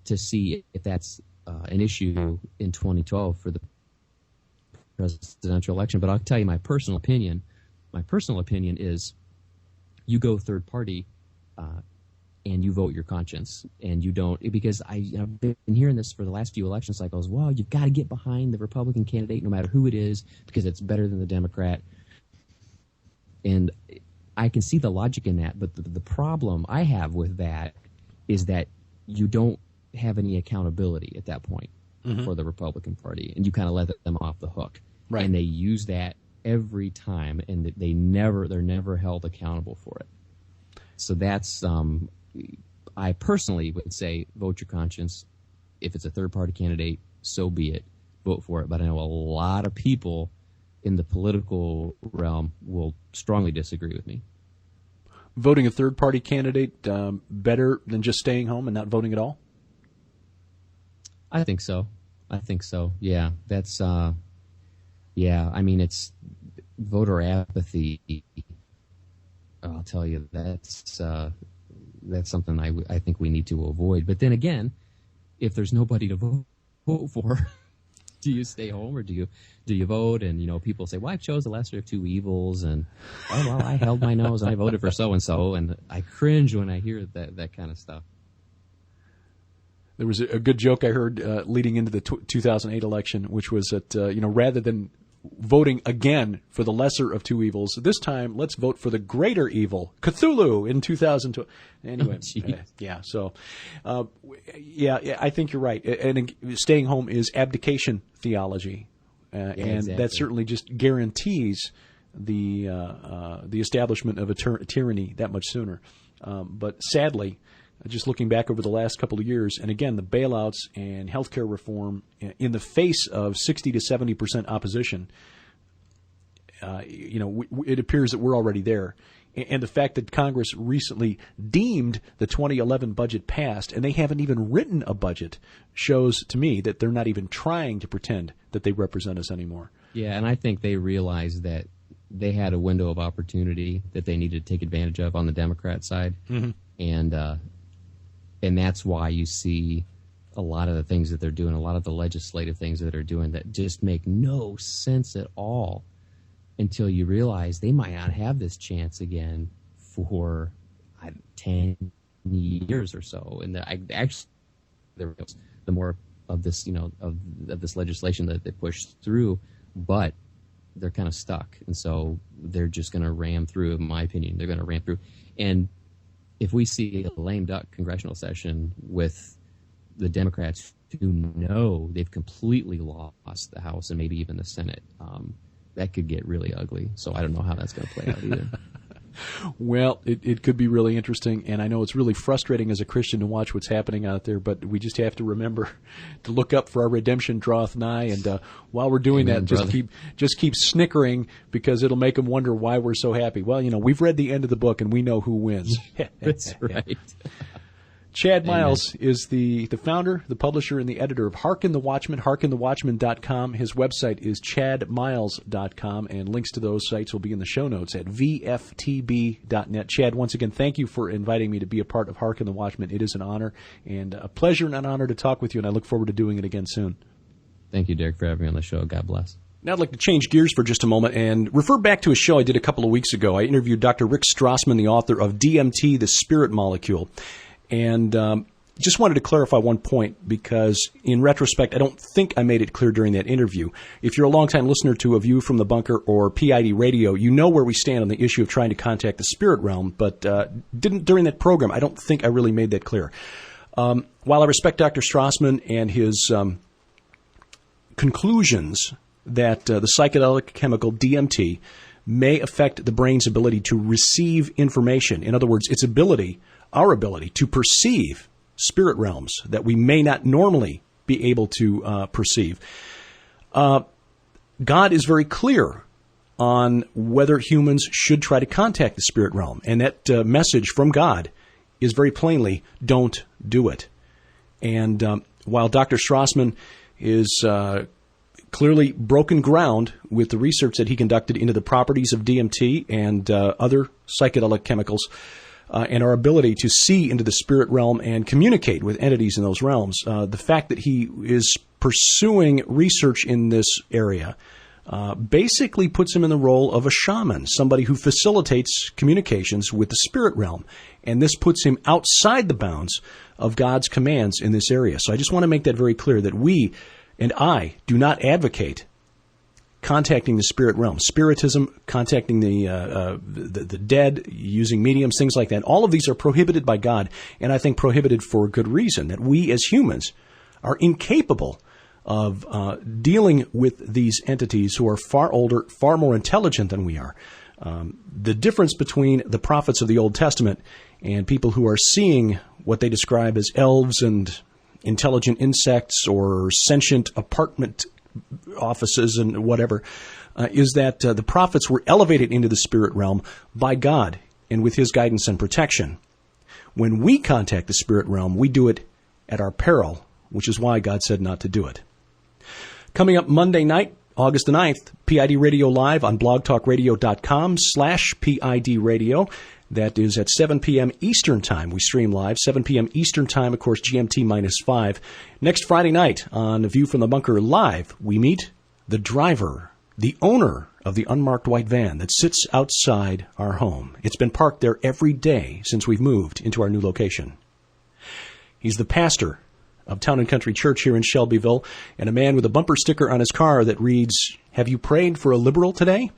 to see if that's an issue in 2012 for the presidential election. But I'll tell you my personal opinion. My personal opinion is you go third party and you vote your conscience, and you don't, because I've been hearing this for the last few election cycles. Well, you've got to get behind the Republican candidate no matter who it is, because it's better than the Democrat. And I can see the logic in that, but the problem I have with that is that you don't have any accountability at that point for the Republican Party, and you kind of let them off the hook. Right. And they use that every time, and they're never held accountable for it. So that's I personally would say vote your conscience. If it's a third party candidate, so be it. Vote for it. But I know a lot of people in the political realm will strongly disagree with me. Voting a third party candidate better than just staying home and not voting at all? I think so. Yeah, that's yeah. I mean, it's voter apathy. I'll tell you, that's something I think we need to avoid. But then again, if there's nobody to vote for, do you stay home or do you vote? And people say, well, I chose the lesser of two evils, and I held my nose and I voted for so and so, and I cringe when I hear that kind of stuff. There was a good joke I heard leading into the 2008 election, which was that rather than voting again for the lesser of two evils, this time let's vote for the greater evil, Cthulhu, in 2012. Anyway, yeah. So, I think you're right. And staying home is abdication theology, and exactly. That certainly just guarantees the establishment of a tyranny that much sooner. But sadly, just looking back over the last couple of years, and again, the bailouts and healthcare reform in the face of 60 to 70% opposition, it appears that we're already there. And the fact that Congress recently deemed the 2011 budget passed, and they haven't even written a budget, shows to me that they're not even trying to pretend that they represent us anymore. Yeah, and I think they realized that they had a window of opportunity that they needed to take advantage of on the Democrat side. Mm-hmm. And that's why you see a lot of the things that they're doing, a lot of the legislative things that they're doing that just make no sense at all until you realize they might not have this chance again for 10 years or so. And the more of this, of this legislation that they push through, but they're kind of stuck, and so they're just going to ram through. In my opinion, they're going to ram through. And if we see a lame duck congressional session with the Democrats who know they've completely lost the House and maybe even the Senate, that could get really ugly. So I don't know how that's going to play out either. Well, it could be really interesting, and I know it's really frustrating as a Christian to watch what's happening out there, but we just have to remember to look up, for our redemption draweth nigh, and while we're doing Amen, that, just keep snickering, because it'll make them wonder why we're so happy. Well, we've read the end of the book, and we know who wins. That's right. Chad Miles is the founder, the publisher, and the editor of Hearken the Watchman, hearkenthewatchman.com. His website is chadmiles.com, and links to those sites will be in the show notes at VFTB.net. Chad, once again, thank you for inviting me to be a part of Hearken the Watchman. It is an honor, and a pleasure and an honor to talk with you, and I look forward to doing it again soon. Thank you, Derek, for having me on the show. God bless. Now I'd like to change gears for just a moment and refer back to a show I did a couple of weeks ago. I interviewed Dr. Rick Strassman, the author of DMT, the Spirit Molecule. And just wanted to clarify one point, because in retrospect, I don't think I made it clear during that interview. If you're a longtime listener to A View from the Bunker or PID Radio, you know where we stand on the issue of trying to contact the spirit realm, but didn't during that program. I don't think I really made that clear. While I respect Dr. Strassman and his conclusions that the psychedelic chemical DMT may affect the brain's ability to receive information, in other words, our ability to perceive spirit realms that we may not normally be able to perceive. God is very clear on whether humans should try to contact the spirit realm, and that message from God is very plainly, don't do it. And while Dr. Strassman is clearly broken ground with the research that he conducted into the properties of DMT and other psychedelic chemicals, and our ability to see into the spirit realm and communicate with entities in those realms, the fact that he is pursuing research in this area basically puts him in the role of a shaman, somebody who facilitates communications with the spirit realm. And this puts him outside the bounds of God's commands in this area. So I just want to make that very clear, that we and I do not advocate contacting the spirit realm. Spiritism, contacting the dead, using mediums, things like that. All of these are prohibited by God, and I think prohibited for a good reason, that we as humans are incapable of dealing with these entities who are far older, far more intelligent than we are. The difference between the prophets of the Old Testament and people who are seeing what they describe as elves and intelligent insects or sentient apartment offices and whatever, is that the prophets were elevated into the spirit realm by God and with his guidance and protection. When we contact the spirit realm, we do it at our peril, which is why God said not to do it. Coming up Monday night, August the 9th, PID Radio Live on blogtalkradio.com/PID Radio. That is at 7 p.m. Eastern Time. We stream live, 7 p.m. Eastern Time, of course, GMT -5. Next Friday night on A View from the Bunker Live, we meet the driver, the owner of the unmarked white van that sits outside our home. It's been parked there every day since we've moved into our new location. He's the pastor of Town and Country Church here in Shelbyville, and a man with a bumper sticker on his car that reads, "Have you prayed for a liberal today?"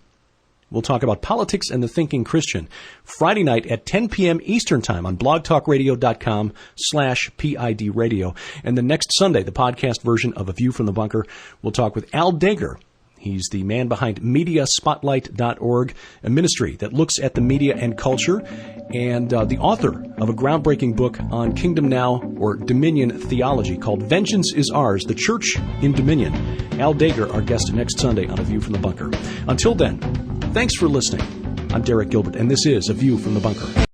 We'll talk about politics and the thinking Christian Friday night at 10 p.m. Eastern Time on blogtalkradio.com/PID Radio. And the next Sunday, the podcast version of A View from the Bunker, we'll talk with Al Dager. He's the man behind MediaSpotlight.org, a ministry that looks at the media and culture, and the author of a groundbreaking book on Kingdom Now, or Dominion theology, called Vengeance is Ours, The Church in Dominion. Al Dager, our guest next Sunday on A View from the Bunker. Until then, thanks for listening. I'm Derek Gilbert, and this is A View from the Bunker.